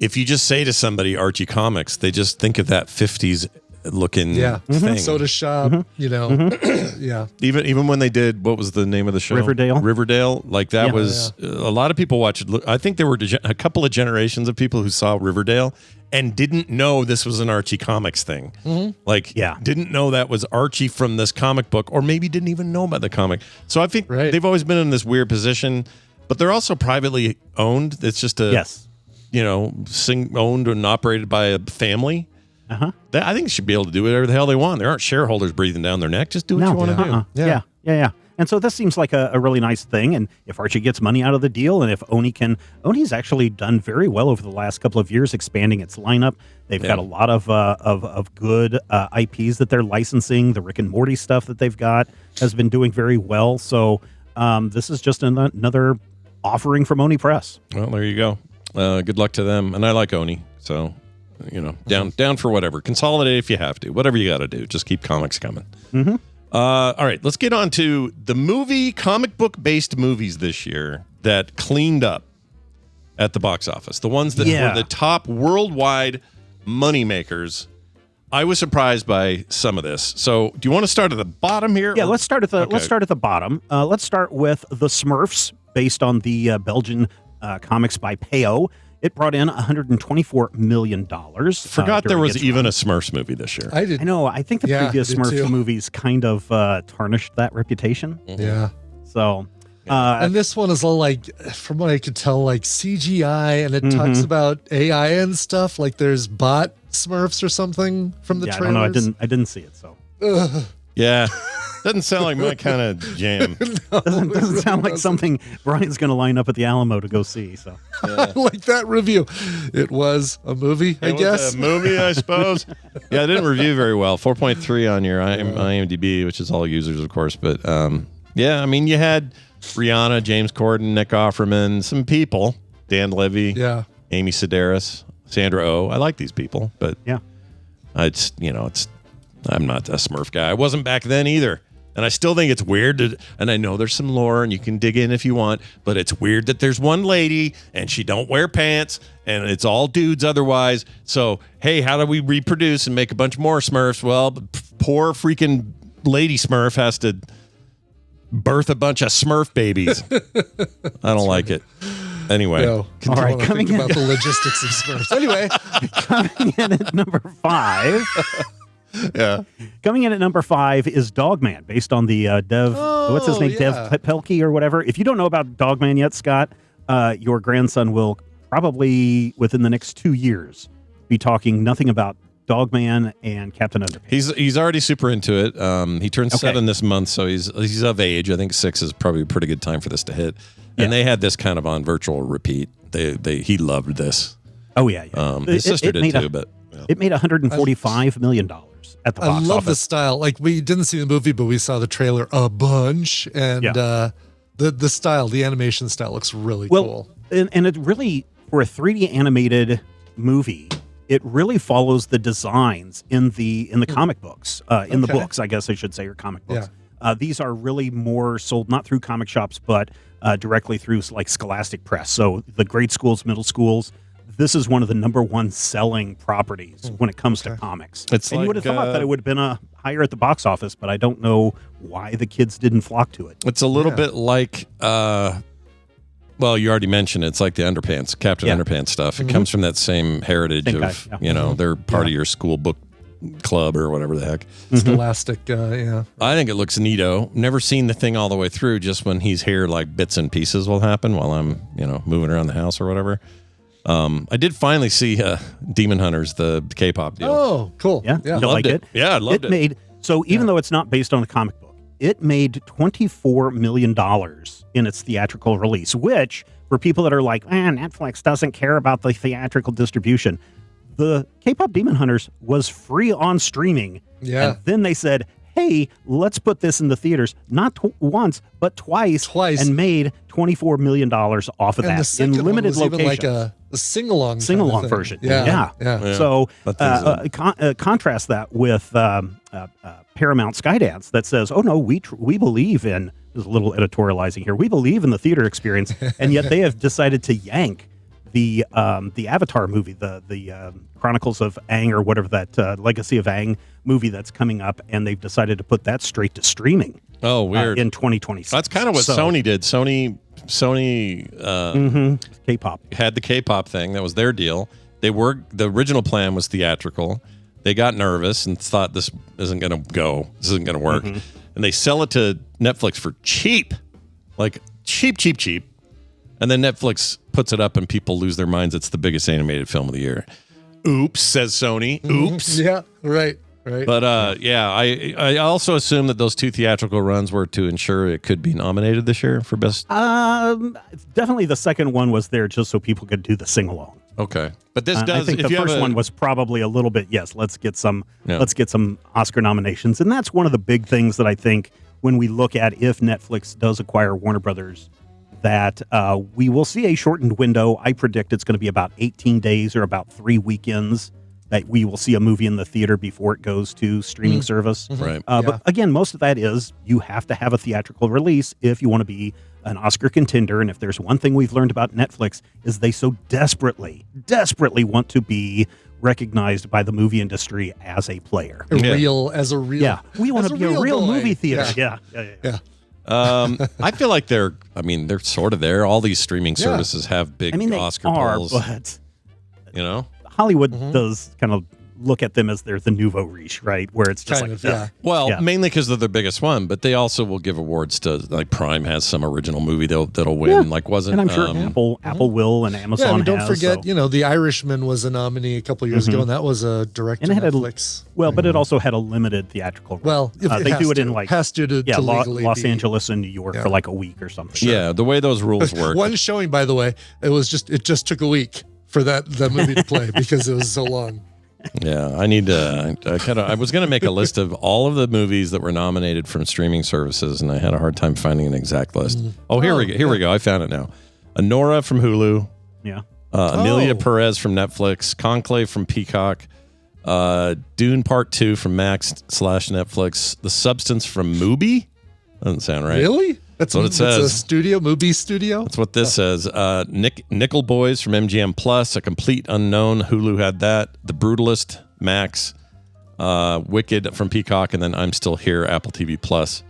if you just say to somebody Archie Comics, they just think of that 50s looking thing. Soda shop, yeah. Even when they did, what was the name of the show? Riverdale. Like that was a lot of people watched. I think there were a couple of generations of people who saw Riverdale and didn't know this was an Archie Comics thing. Didn't know that was Archie from this comic book, or maybe didn't even know about the comic. So I think they've always been in this weird position, but they're also privately owned. It's just owned and operated by a family. I think they should be able to do whatever the hell they want. There aren't shareholders breathing down their neck. Just do what you want to do. Yeah. And so this seems like a really nice thing. And if Archie gets money out of the deal, and if Oni's actually done very well over the last couple of years, expanding its lineup. They've got a lot of good IPs that they're licensing. The Rick and Morty stuff that they've got has been doing very well. So this is just another offering from Oni Press. Well, there you go. Good luck to them. And I like Oni, so down for whatever. Consolidate if you have to. Whatever you got to do. Just keep comics coming. All right, let's get on to the comic book based movies this year that cleaned up at the box office. The ones that were the top worldwide money makers. I was surprised by some of this. So, do you want to start at the bottom here? Yeah, let's start at the bottom. Let's start with The Smurfs, based on the Belgian comics by Peo. It brought in $124 million. Forgot there was even a Smurfs movie this year. I know. I think the previous Smurfs movies kind of tarnished that reputation. Yeah. So, and this one is all like, from what I could tell, like CGI, and it talks about AI and stuff. Like there's bot Smurfs or something from the trailers. I don't know. I didn't see it. So. Yeah. Doesn't sound like my kind of jam. Doesn't sound like something Brian's going to line up at the Alamo to go see. So, like that review, it was a movie. I guess a movie, I suppose. Yeah, it didn't review very well. 4.3 on your IMDb, which is all users, of course. But I mean, you had Rihanna, James Corden, Nick Offerman, some people, Dan Levy, Amy Sedaris, Sandra Oh. I like these people, but I'm not a Smurf guy. I wasn't back then either. And I still think it's weird, and I know there's some lore, and you can dig in if you want, but it's weird that there's one lady, and she don't wear pants, and it's all dudes otherwise. So, hey, how do we reproduce and make a bunch more Smurfs? Well, poor freaking lady Smurf has to birth a bunch of Smurf babies. I don't like it. Anyway. No, all right, coming about the logistics of Smurfs. Anyway. Coming in at number 5... Yeah. Coming in at number 5 is Dogman, based on the Dev. What's his name? Yeah. Dev Pelkey or whatever. If you don't know about Dogman yet, Scott, your grandson will probably within the next 2 years be talking nothing about Dogman and Captain Underpants. He's already super into it. He turned 7 this month, so he's of age. I think 6 is probably a pretty good time for this to hit. And they had this kind of on virtual repeat. He loved this. Oh yeah. His sister did too, but it made $145 million. At the box I love office. the style. Like we didn't see the movie, but we saw the trailer a bunch, and the style, the animation style looks really cool. And it really, for a 3D animated movie, it really follows the designs in the comic books, in the books, I guess I should say, or comic books. Yeah. These are really more sold not through comic shops, but directly through like Scholastic Press. So the grade schools, middle schools. This is one of the number 1 selling properties when it comes to comics. You would have thought that it would have been higher at the box office, but I don't know why the kids didn't flock to it. It's a little bit like Well, you already mentioned it's like the Underpants, Captain Underpants stuff. It comes from that same heritage they're part of your school book club or whatever the heck. Scholastic, yeah. I think it looks neato. Never seen the thing all the way through, just when he's here, like bits and pieces will happen while I'm, moving around the house or whatever. I did finally see Demon Hunters, the K-pop deal. Oh, cool. Yeah. Yeah. You Loved like it? Yeah, I loved it. So even though it's not based on a comic book, it made $24 million in its theatrical release, which for people that are like, Netflix doesn't care about the theatrical distribution, the K-pop Demon Hunters was free on streaming. Yeah. And then they said, hey, let's put this in the theaters, not once, but twice, and made $24 million off of And the that second in limited one was locations. even like a sing-along Version. Yeah. So contrast that with Paramount Skydance that says, oh, no, we believe in, there's a little editorializing here, we believe in the theater experience, and yet they have decided to yank the Avatar movie, the Chronicles of Aang or whatever that Legacy of Aang movie that's coming up, and they've decided to put that straight to streaming. Oh, weird. In 2026. That's kind of what Sony did. Sony K-pop had the K-pop thing. That was their deal. The original plan was theatrical. They got nervous and thought this isn't going to go. This isn't going to work. And they sell it to Netflix for cheap. Like cheap. And then Netflix puts it up and people lose their minds. It's the biggest animated film of the year. Oops, says Sony. Oops. Yeah, right. But I also assume that those two theatrical runs were to ensure it could be nominated this year for best. Definitely the second one was there just so people could do the sing-along. Okay. But this does. I think the first one was probably a little bit, let's get some Oscar nominations. And that's one of the big things that I think when we look at if Netflix does acquire Warner Brothers, that we will see a shortened window. I predict it's going to be about 18 days or about 3 weekends that we will see a movie in the theater before it goes to streaming service. Right. But again, most of that is you have to have a theatrical release if you want to be an Oscar contender. And if there's one thing we've learned about Netflix is they so desperately want to be recognized by the movie industry as a player. As a real. Yeah. We want to be a real movie theater. Yeah. I feel like they're sort of there. All these streaming services have big Oscar polls. But Hollywood does kind of look at them as they're the nouveau riche, right? Where it's just Well, mainly because they're the biggest one, but they also will give awards to, like, Prime has some original movie that'll win. Like, wasn't? And I'm sure Apple will, and Amazon. Yeah, I mean, don't forget, The Irishman was a nominee a couple years ago, and that was a direct to Netflix. But it also had a limited theatrical. Well, they do it in has to legally Los Angeles and New York for like a week or something. Sure. Yeah, the way those rules work. One showing, by the way, it just took a week for that movie to play because it was so long. Yeah, I need to. I was going to make a list of all of the movies that were nominated from streaming services, and I had a hard time finding an exact list. Here we go. I found it now. Anora from Hulu. Yeah. Amelia Perez from Netflix. Conclave from Peacock. Dune Part 2 from Max/Netflix. The Substance from Mubi. Doesn't sound right. Really? That's what it says. It's a studio, movie studio? That's what this says. Nickel Boys from MGM Plus, A Complete Unknown. Hulu had that. The Brutalist, Max. Wicked from Peacock, and then I'm Still Here, Apple TV Plus.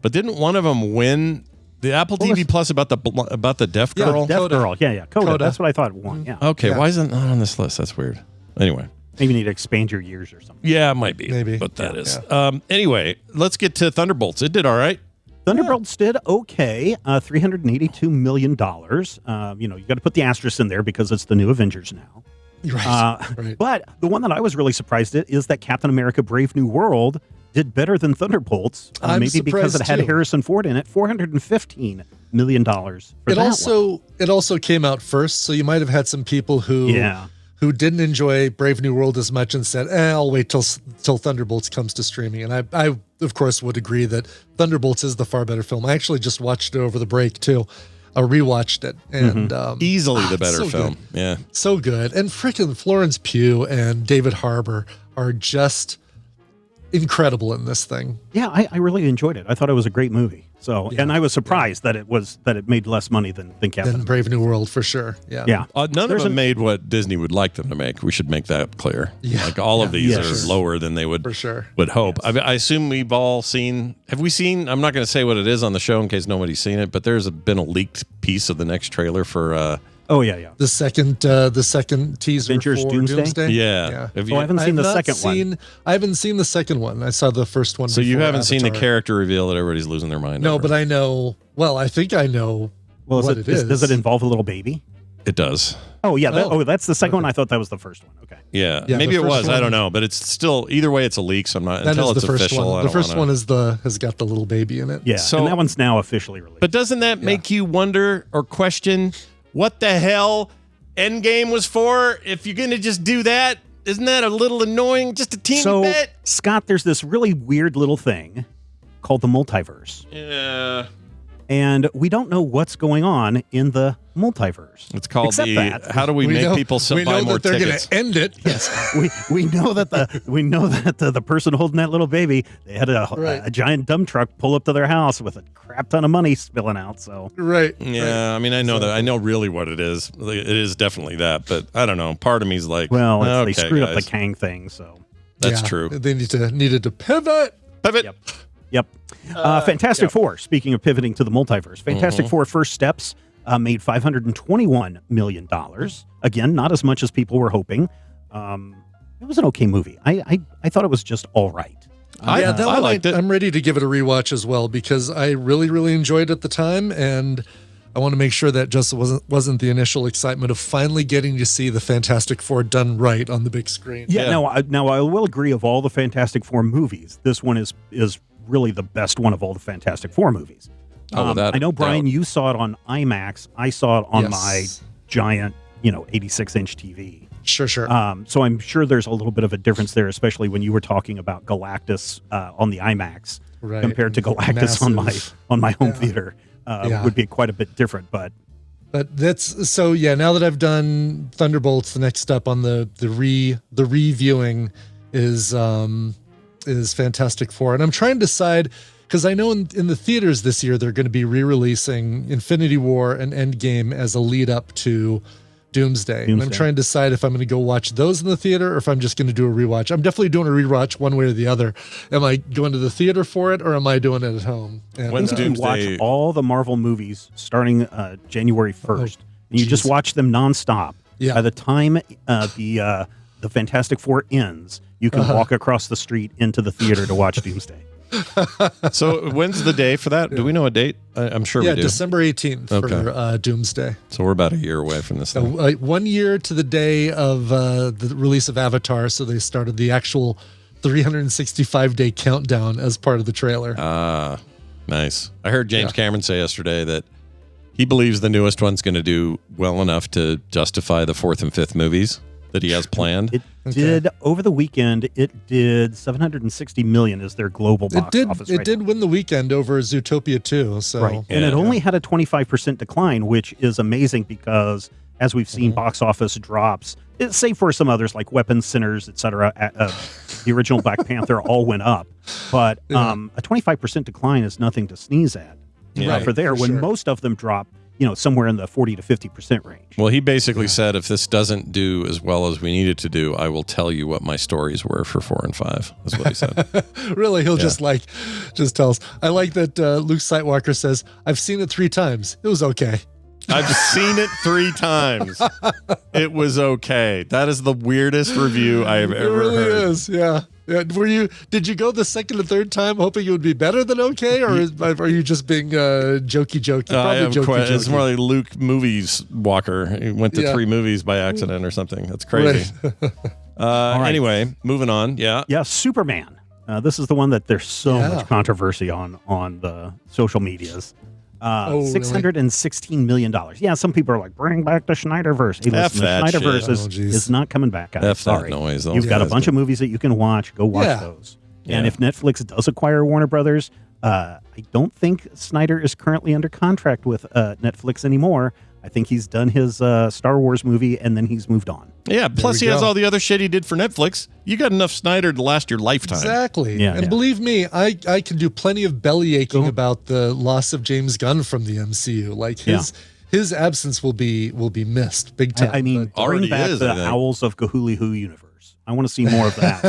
But didn't one of them win the Apple TV Plus about the deaf girl? Deaf girl. Yeah. Coda. That's what I thought it won. Yeah. Okay, why isn't it not on this list? That's weird. Anyway. Maybe you need to expand your years or something. Yeah, it might be. Maybe. But that is. Anyway, let's get to Thunderbolts. It did all right. Thunderbolts did okay, $382 million. You got to put the asterisk in there because it's the new Avengers now. Right. But the one that I was really surprised at is that Captain America Brave New World did better than Thunderbolts. Maybe because it had Harrison Ford in it, $415 million for It also came out first, so you might have had some people who didn't enjoy Brave New World as much and said, I'll wait till Thunderbolts comes to streaming. And I, of course, would agree that Thunderbolts is the far better film. I actually just watched it over the break, too. I rewatched it. And easily the better film. Good. Yeah. So good. And freaking Florence Pugh and David Harbour are just incredible in this thing. Yeah, I really enjoyed it. I thought it was a great movie. So, and I was surprised that it made less money than Captain Then Brave New World for sure. Yeah. Yeah. None of them made what Disney would like them to make. We should make that clear. Yeah. Like all of these are lower than they would would hope. Yes. I assume we've all seen. Have we seen? I'm not going to say what it is on the show in case nobody's seen it, but there's been a leaked piece of the next trailer for. The second teaser Avengers for Doomsday? Yeah. I haven't seen the second one. I haven't seen the second one. I saw the first one. So you haven't Avatar. seen the character reveal that everybody's losing their mind No, over. but I know. Well, I think I know what it is. Does it involve a little baby? It does. Oh, yeah. That's the second one. I thought that was the first one. Okay. Yeah maybe it was. I don't know. But it's still, either way, it's a leak. So I'm not, until it's official. One. The first one has got the little baby in it. Yeah. So, and that one's now officially released. But doesn't that make you wonder or question what the hell Endgame was for? If you're going to just do that, isn't that a little annoying? Just a teeny bit? Scott, there's this really weird little thing called the multiverse. Yeah. And we don't know what's going on in the multiverse. It's called how do we make people buy more they're tickets? They're going to end it. Yes, we know that the person holding that little baby, they had a giant dump truck pull up to their house with a crap ton of money spilling out. So Yeah, I mean, I know that. I know really what it is. It is definitely that, but I don't know. Part of me is like, well, they screwed up the Kang thing, so that's true. They needed to pivot. Yep. Fantastic Four. Speaking of pivoting to the multiverse, Fantastic Four: First Steps made $521 million. Again, not as much as people were hoping. It was an okay movie. I thought it was just all right. I liked it. I'm ready to give it a rewatch as well because I really, really enjoyed it at the time, and I want to make sure that just wasn't the initial excitement of finally getting to see the Fantastic Four done right on the big screen. Yeah. Now I will agree. Of all the Fantastic Four movies, this one is really the best one of all the Fantastic Four movies. I know, Brian, you saw it on IMAX. I saw it on my giant, 86-inch TV. Sure. So I'm sure there's a little bit of a difference there, especially when you were talking about Galactus on the IMAX compared to Galactus on my home theater. Would be quite a bit different, but that's so. Yeah, now that I've done Thunderbolts, the next step on the reviewing is Fantastic Four, and I'm trying to decide because I know in the theaters this year they're going to be re-releasing Infinity War and Endgame as a lead up to Doomsday. And I'm trying to decide if I'm going to go watch those in the theater or if I'm just going to do a rewatch. I'm definitely doing a rewatch one way or the other. Am I going to the theater for it or am I doing it at home? And, when's Doomsday? Watch all the Marvel movies starting January 1st. And you just watch them nonstop. Yeah. By the time the Fantastic Four ends, you can walk across the street into the theater to watch Doomsday. So when's the day for that? Do we know a date? I'm sure we do. December 18th for Doomsday. So we're about a year away from this thing. 1 year to the day of the release of Avatar, so they started the actual 365-day countdown as part of the trailer. Nice. I heard James Cameron say yesterday that he believes the newest one's going to do well enough to justify the fourth and fifth movies that he has planned. It did over the weekend. It did $760 million as their global box office. It did win the weekend over Zootopia 2. So and it only had a 25% decline, which is amazing because as we've seen, box office drops. Save for some others like Weapons, Sinners, etc. The original Black Panther all went up, but a 25% decline is nothing to sneeze at. When most of them drop, somewhere in the 40 to 50% range. Well, he basically said, if this doesn't do as well as we need it to do, I will tell you what my stories were for 4 and 5. That's what he said. Really? He'll just tell us. I like that Luke Sightwalker says, I've seen it 3 times. It was okay. I've seen it 3 times. It was okay. That is the weirdest review I have ever heard. It really is, yeah. Did you go the second and third time hoping it would be better than okay, or are you just being jokey? Probably it's more like Luke movies walker. He went to 3 movies by accident or something. That's crazy. Right. Anyway, moving on. Yeah, Superman. This is the one that there's so much controversy on the social medias. $616 million. Yeah, some people are like, bring back the Snyderverse. Hey, listen, the Snyderverse is not coming back. Sorry. That noise. You've got a bunch of movies that you can watch. Go watch those. And if Netflix does acquire Warner Brothers, I don't think Snyder is currently under contract with Netflix anymore. I think he's done his Star Wars movie, and then he's moved on. Yeah, plus he has all the other shit he did for Netflix. You got enough Snyder to last your lifetime. Exactly. Yeah, and believe me, I can do plenty of belly aching about the loss of James Gunn from the MCU. Like his absence will be missed big time. I mean, bring back the Owls of Cthulhu universe. I want to see more of that.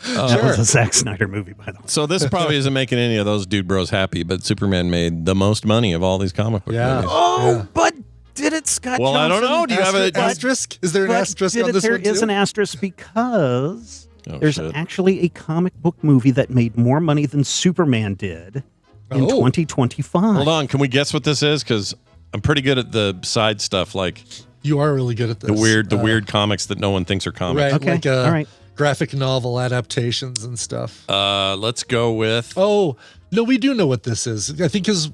That was a Zack Snyder movie, by the way. So this probably isn't making any of those dude bros happy, but Superman made the most money of all these comic book movies. Oh, but did it, Scott Well, Johnson? I don't know. Do you have an asterisk? Is there an asterisk on this one, too? There is an asterisk because there's actually a comic book movie that made more money than Superman did in 2025. Hold on. Can we guess what this is? Because I'm pretty good at the side stuff, like... You are really good at this. The weird comics that no one thinks are comics. Right, okay. like all right. graphic novel adaptations and stuff. Let's go with... Oh, no, we do know what this is. I think because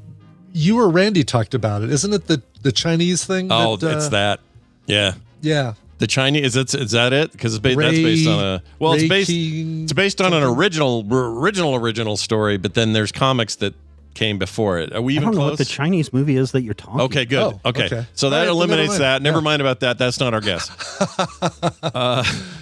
you or Randy talked about it. Isn't it the Chinese thing? Oh, it's that. Yeah. Yeah. The Chinese, is that it? Because that's based on a... Well, it's based on an original story, but then there's comics that came before it. Are we even I don't know close? what the Chinese movie is that you're talking Okay, good. Oh, okay. So that eliminates that. Never mind about that. That's not our guess.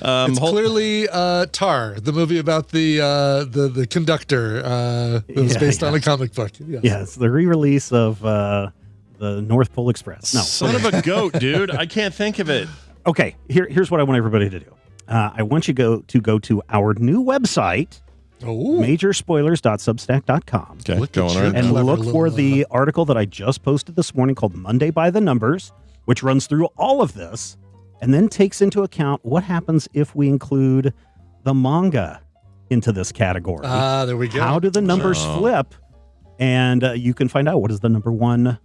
It's clearly Tar, the movie about the conductor. It was based on a comic book. Yes. Yeah, it's the re-release of the North Pole Express. No. Son of a goat, dude. I can't think of it. Okay, here's what I want everybody to do. I want you to go to our new website, majorspoilers.substack.com. Okay, going on. And look for the article that I just posted this morning called Monday by the Numbers, which runs through all of this and then takes into account what happens if we include the manga into this category. There we go. How do the numbers flip? And you can find out what is the number one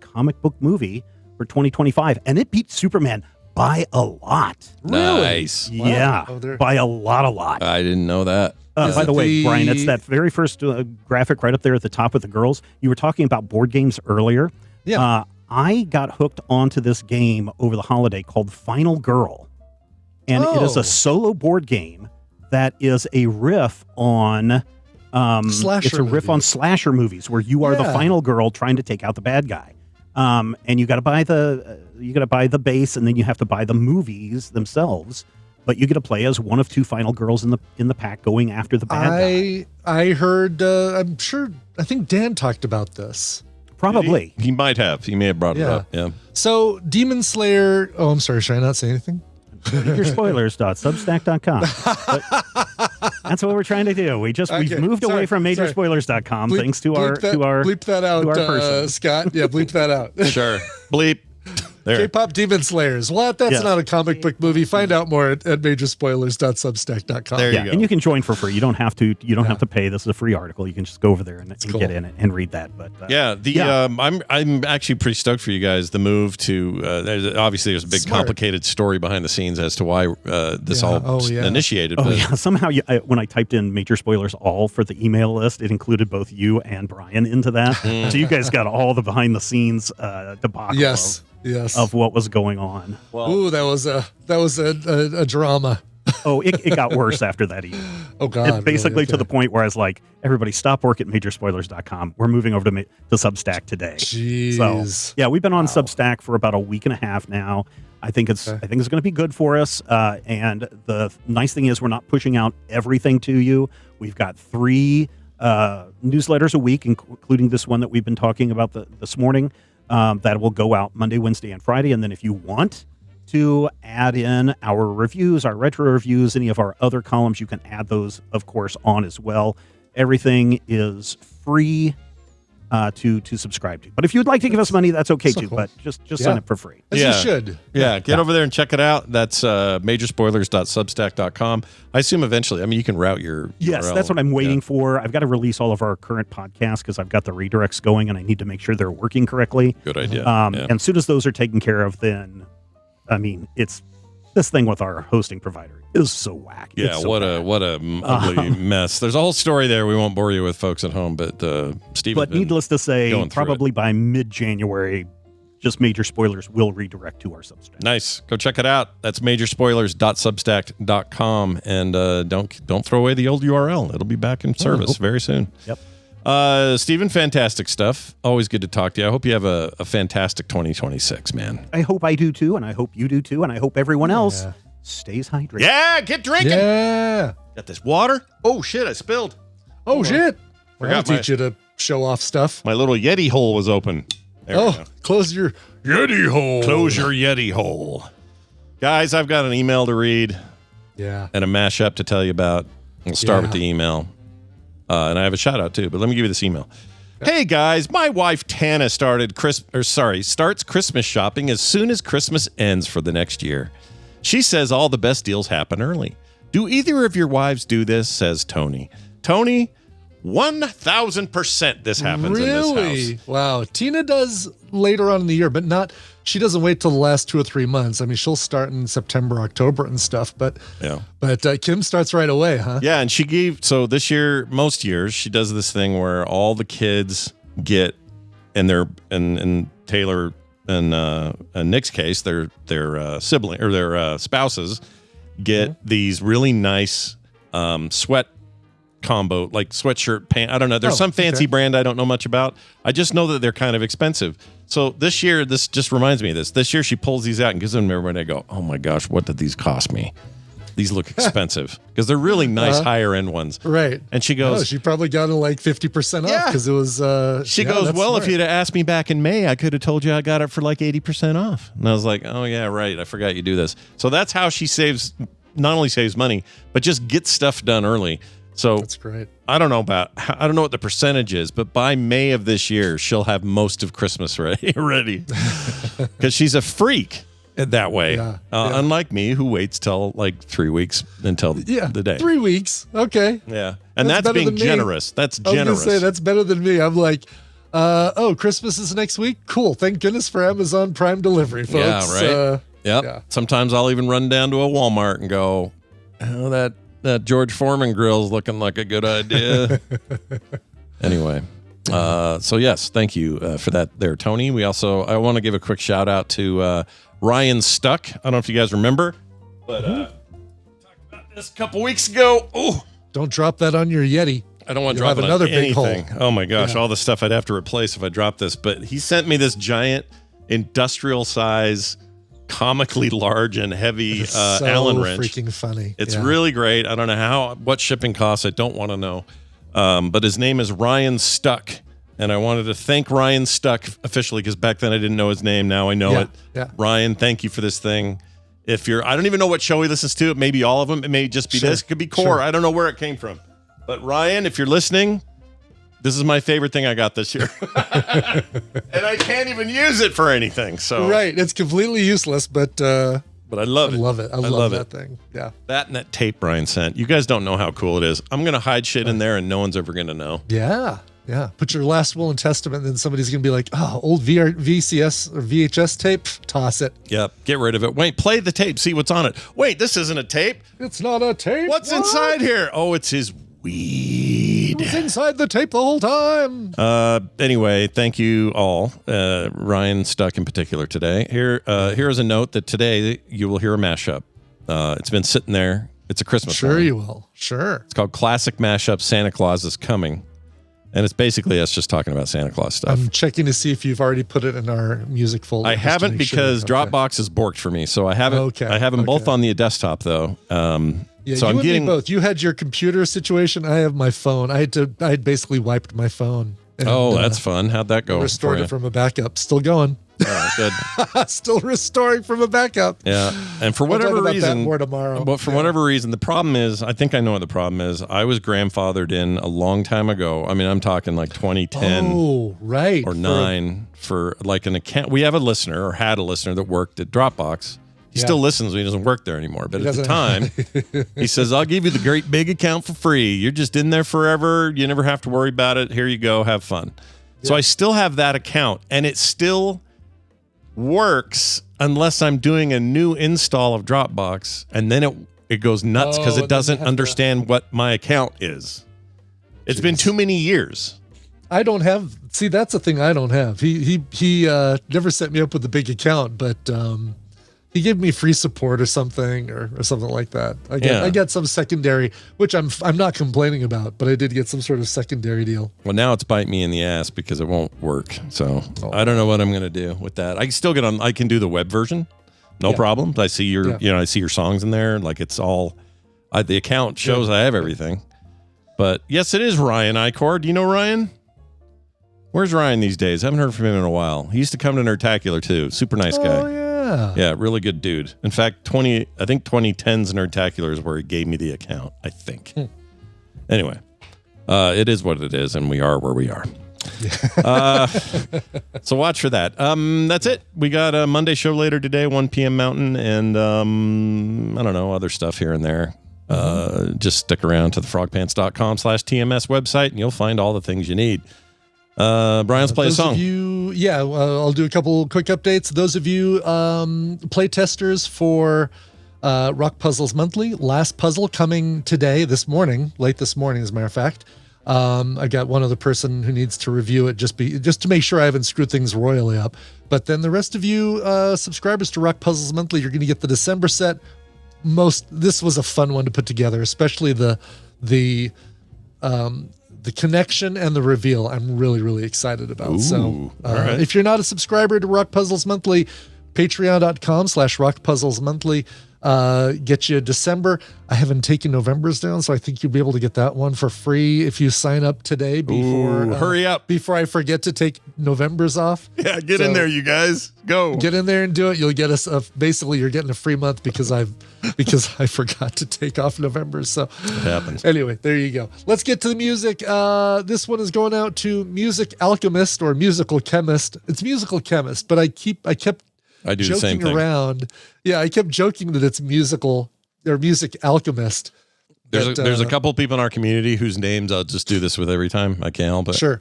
comic book movie for 2025. And it beat Superman by a lot. Really? Nice. Yeah, by a lot. I didn't know that. By the way, Brian, it's that very first graphic right up there at the top with the girls. You were talking about board games earlier. Yeah. I got hooked onto this game over the holiday called Final Girl. And it is a solo board game that is a riff on slasher movies where you are the final girl trying to take out the bad guy. And you got to buy the base, and then you have to buy the movies themselves. But you get to play as one of two final girls in the pack going after the bad guy. I heard. I think Dan talked about this. Probably. He might have. He may have brought it up. Yeah. So Demon Slayer. Oh, I'm sorry. Should I not say anything? Majorspoilers.substack.com. That's what we're trying to do. We've moved away from majorspoilers.com thanks to our bleep that out, person. Scott. Yeah, bleep that out. Sure. Bleep. There. K-pop Demon Slayers. What? That's not a comic book movie. Find out more at majorspoilers.substack.com. There you go. And you can join for free. You don't have to. You don't have to pay. This is a free article. You can just go over there and get in it and read that. But I'm actually pretty stoked for you guys. The move to obviously there's a big complicated story behind the scenes as to why this initiated. Somehow when I typed in Major Spoilers all for the email list, it included both you and Brian into that. So you guys got all the behind the scenes debacle. Yes. Of what was going on. Well, that was a drama. It got worse after that email. Oh God! Basically to the point where I was like, everybody stop work at majorspoilers.com. We're moving over to Substack today. Jeez. So we've been on Substack for about a week and a half now. I think it's going to be good for us. And the nice thing is we're not pushing out everything to you. We've got 3 newsletters a week, including this one that we've been talking about this morning. That will go out Monday, Wednesday, and Friday. And then if you want to add in our reviews, our retro reviews, any of our other columns, you can add those, of course, on as well. Everything is free to subscribe to. But if you'd like to give us money, that's okay too. Cool. But just sign up for free. As you should. Yeah, get over there and check it out. That's majorspoilers.substack.com. I assume eventually, you can route your Yes, URL. That's what I'm waiting for. I've got to release all of our current podcasts because I've got the redirects going and I need to make sure they're working correctly. Good idea. And as soon as those are taken care of, then, it's this thing with our hosting provider is so whack. Yeah, so what a ugly mess. There's a whole story there. We won't bore you with, folks at home, but Steve. But needless to say, probably by mid-January, just Major Spoilers will redirect to our Substack. Nice. Go check it out. That's majorspoilers.substack.com, and don't throw away the old URL. It'll be back in service very soon. Yep. Steven, fantastic stuff. Always good to talk to you. I hope you have a fantastic 2026, man. I hope I do too, and I hope you do too, and I hope everyone else stays hydrated. Yeah, get drinking. Yeah. Got this water. Oh, shit, I spilled. Oh, shit. Well, I'll Forgot teach you to show off stuff. My little Yeti hole was open. There we go. Close your Yeti hole. Close your Yeti hole. Guys, I've got an email to read. Yeah. And a mashup to tell you about. We'll start with the email. And I have a shout out too, but let me give you this email. Hey guys, my wife Tana starts Christmas shopping as soon as Christmas ends for the next year. She says all the best deals happen early. Do either of your wives do this? Says Tony. Tony, 1,000% this happens in this house. Wow. Tina does later on in the year, but she doesn't wait till the last 2 or 3 months. I mean, she'll start in September, October and stuff, but Kim starts right away, huh? Yeah. And so this year, most years, she does this thing where all the kids get, and Taylor and Nick's case, their sibling or their spouses get these really nice sweat combo, like sweatshirt pant. I don't know. There's some fancy brand I don't know much about. I just know that they're kind of expensive. So this year, this just reminds me of this. This year, she pulls these out and gives them to everybody. I go, oh my gosh, what did these cost me? These look expensive because they're really nice higher end ones. Right. And she goes, she probably got it like 50% off because it was. She goes, well, smart. if you'd have asked me back in May, I could have told you I got it for like 80% off. And I was like, oh yeah, right. I forgot you do this. So that's how she not only saves money, but just gets stuff done early. So that's great. I don't know what the percentage is, but by May of this year, she'll have most of Christmas ready because she's a freak that way. Unlike me, who waits till like 3 weeks until the day. 3 weeks. Okay. Yeah. And that's being generous. That's generous. I was going to say, that's better than me. I'm like, Christmas is next week? Cool. Thank goodness for Amazon Prime delivery, folks. Yeah, right. Yep. Sometimes I'll even run down to a Walmart and go, oh, that George Foreman grill's looking like a good idea. Anyway, so yes, thank you for that there, Tony. I want to give a quick shout out to Ryan Stuck. I don't know if you guys remember, but talked about this a couple weeks ago. Oh, don't drop that on your Yeti. I don't want to drop it another on anything. big hole. Oh my gosh, all the stuff I'd have to replace if I dropped this. But he sent me this giant industrial size, comically large and heavy Allen wrench. Freaking funny. It's really great. I don't know what shipping costs. I don't want to know. But his name is Ryan Stuck. And I wanted to thank Ryan Stuck officially because back then I didn't know his name. Now I know it. Yeah. Ryan, thank you for this thing. I don't even know what show he listens to. It may be all of them. It may just be this. It could be Core. Sure. I don't know where it came from. But Ryan, if you're listening, this is my favorite thing I got this year. And I can't even use it for anything. So right. It's completely useless, but I love it. I love it. I love that thing. Yeah. That and that tape Brian sent. You guys don't know how cool it is. I'm going to hide shit in there and no one's ever going to know. Yeah. Yeah. Put your last will and testament, and then somebody's going to be like, oh, old VCS or VHS tape, toss it. Yep. Get rid of it. Wait, play the tape. See what's on it. Wait, this isn't a tape. It's not a tape. What's inside here? Oh, it's his weed. It was inside the tape the whole time. Anyway, thank you all. Ryan Stuck in particular today. Here is a note that today you will hear a mashup. It's been sitting there. It's a Christmas Sure one. You will. Sure. It's called Classic Mashup Santa Claus is Coming. And it's basically us just talking about Santa Claus stuff. I'm checking to see if you've already put it in our music folder. I haven't because Dropbox is borked for me. So I haven't. Okay. I have them both on the desktop though. Yeah, so I'm getting and me both. You had your computer situation. I have my phone. I had basically wiped my phone. And, that's fun. How'd that go? Restored it from a backup. Still going. Oh, good. Still restoring from a backup. Yeah, and for whatever reason, more tomorrow. But for whatever reason, the problem is, I think I know what the problem is. I was grandfathered in a long time ago. I mean, I'm talking like 2010. Oh, right. Or 9 for like an account. We have a listener or had a listener that worked at Dropbox. He still listens when he doesn't work there anymore. But at the time, he says, I'll give you the great big account for free. You're just in there forever. You never have to worry about it. Here you go. Have fun. Yeah. So I still have that account, and it still works unless I'm doing a new install of Dropbox, and then it goes nuts because it doesn't understand what my account is. It's been too many years. I don't have. See, that's the thing I don't have. He never set me up with a big account, but he gave me free support or something like that. I get some secondary, which I'm not complaining about, but I did get some sort of secondary deal. Well, now it's biting me in the ass because it won't work. So I don't know what I'm going to do with that. I can still I can do the web version. No problem. I see I see your songs in there. Like it's all, the account shows I have everything. But yes, it is Ryan Icor. Do you know Ryan? Where's Ryan these days? I haven't heard from him in a while. He used to come to Nerdtacular too. Super nice guy. Oh yeah. Yeah, really good dude. In fact, 2010's Nerdtacular is where he gave me the account, I think. Anyway, it is what it is, and we are where we are. So watch for that. That's it. We got a Monday show later today, 1 p.m. Mountain, and I don't know, other stuff here and there. Just stick around to the frogpants.com/TMS website, and you'll find all the things you need. Brian, let's play a song. I'll do a couple quick updates. Those of you play testers for Rock Puzzles Monthly, last puzzle coming today, late this morning, as a matter of fact. I got one other person who needs to review it just to make sure I haven't screwed things royally up. But then the rest of you subscribers to Rock Puzzles Monthly, you're going to get the December set. This was a fun one to put together, especially the connection and the reveal. I'm really, really excited about. Ooh, right. If you're not a subscriber to Rock Puzzles Monthly, patreon.com/Rock Puzzles Monthly. Get you December. I haven't taken November's down, so I think you'll be able to get that one for free if you sign up today before hurry up before I forget to take November's off. Yeah, get in there, you guys. Go. Get in there and do it. You'll get basically you're getting a free month because I forgot to take off November. So it happens. Anyway, there you go. Let's get to the music. This one is going out to Music Alchemist or Musical Chemist. It's Musical Chemist, but I kept I do the same thing. Around. Yeah, I kept joking that it's musical or Music Alchemist. There's a couple people in our community whose names I'll just do this with every time. I can't help it. Sure.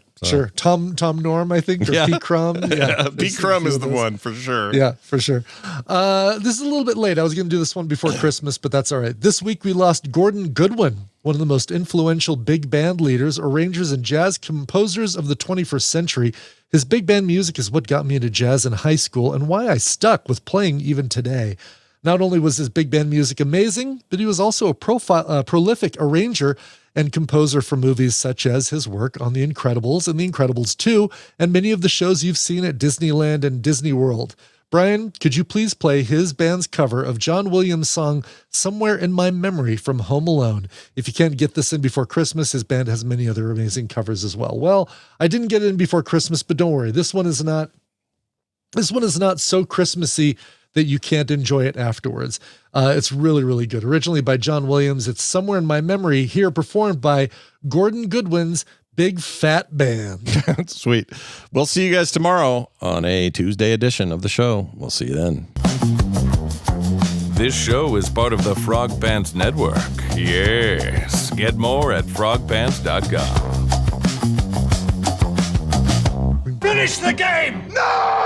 Tom Norm, I think, or Pete Crumb. Yeah, Pete Crumb is the one for sure. Yeah, for sure. This is a little bit late. I was going to do this one before Christmas, but that's all right. This week we lost Gordon Goodwin, one of the most influential big band leaders, arrangers, and jazz composers of the 21st century. His big band music is what got me into jazz in high school and why I stuck with playing even today. Not only was his big band music amazing, but he was also a prolific arranger and composer for movies such as his work on The Incredibles and The Incredibles 2, and many of the shows you've seen at Disneyland and Disney World. Brian, could you please play his band's cover of John Williams' song Somewhere in My Memory from Home Alone? If you can't get this in before Christmas, his band has many other amazing covers as well. Well, I didn't get it in before Christmas, but don't worry. This one is not so Christmassy that you can't enjoy it afterwards. It's really, really good. Originally by John Williams, it's Somewhere in My Memory, here performed by Gordon Goodwin's Big Fat Band. Sweet. We'll see you guys tomorrow on a Tuesday edition of the show. We'll see you then. This show is part of the Frog Pants Network. Yes. Get more at frogpants.com. Finish the game! No!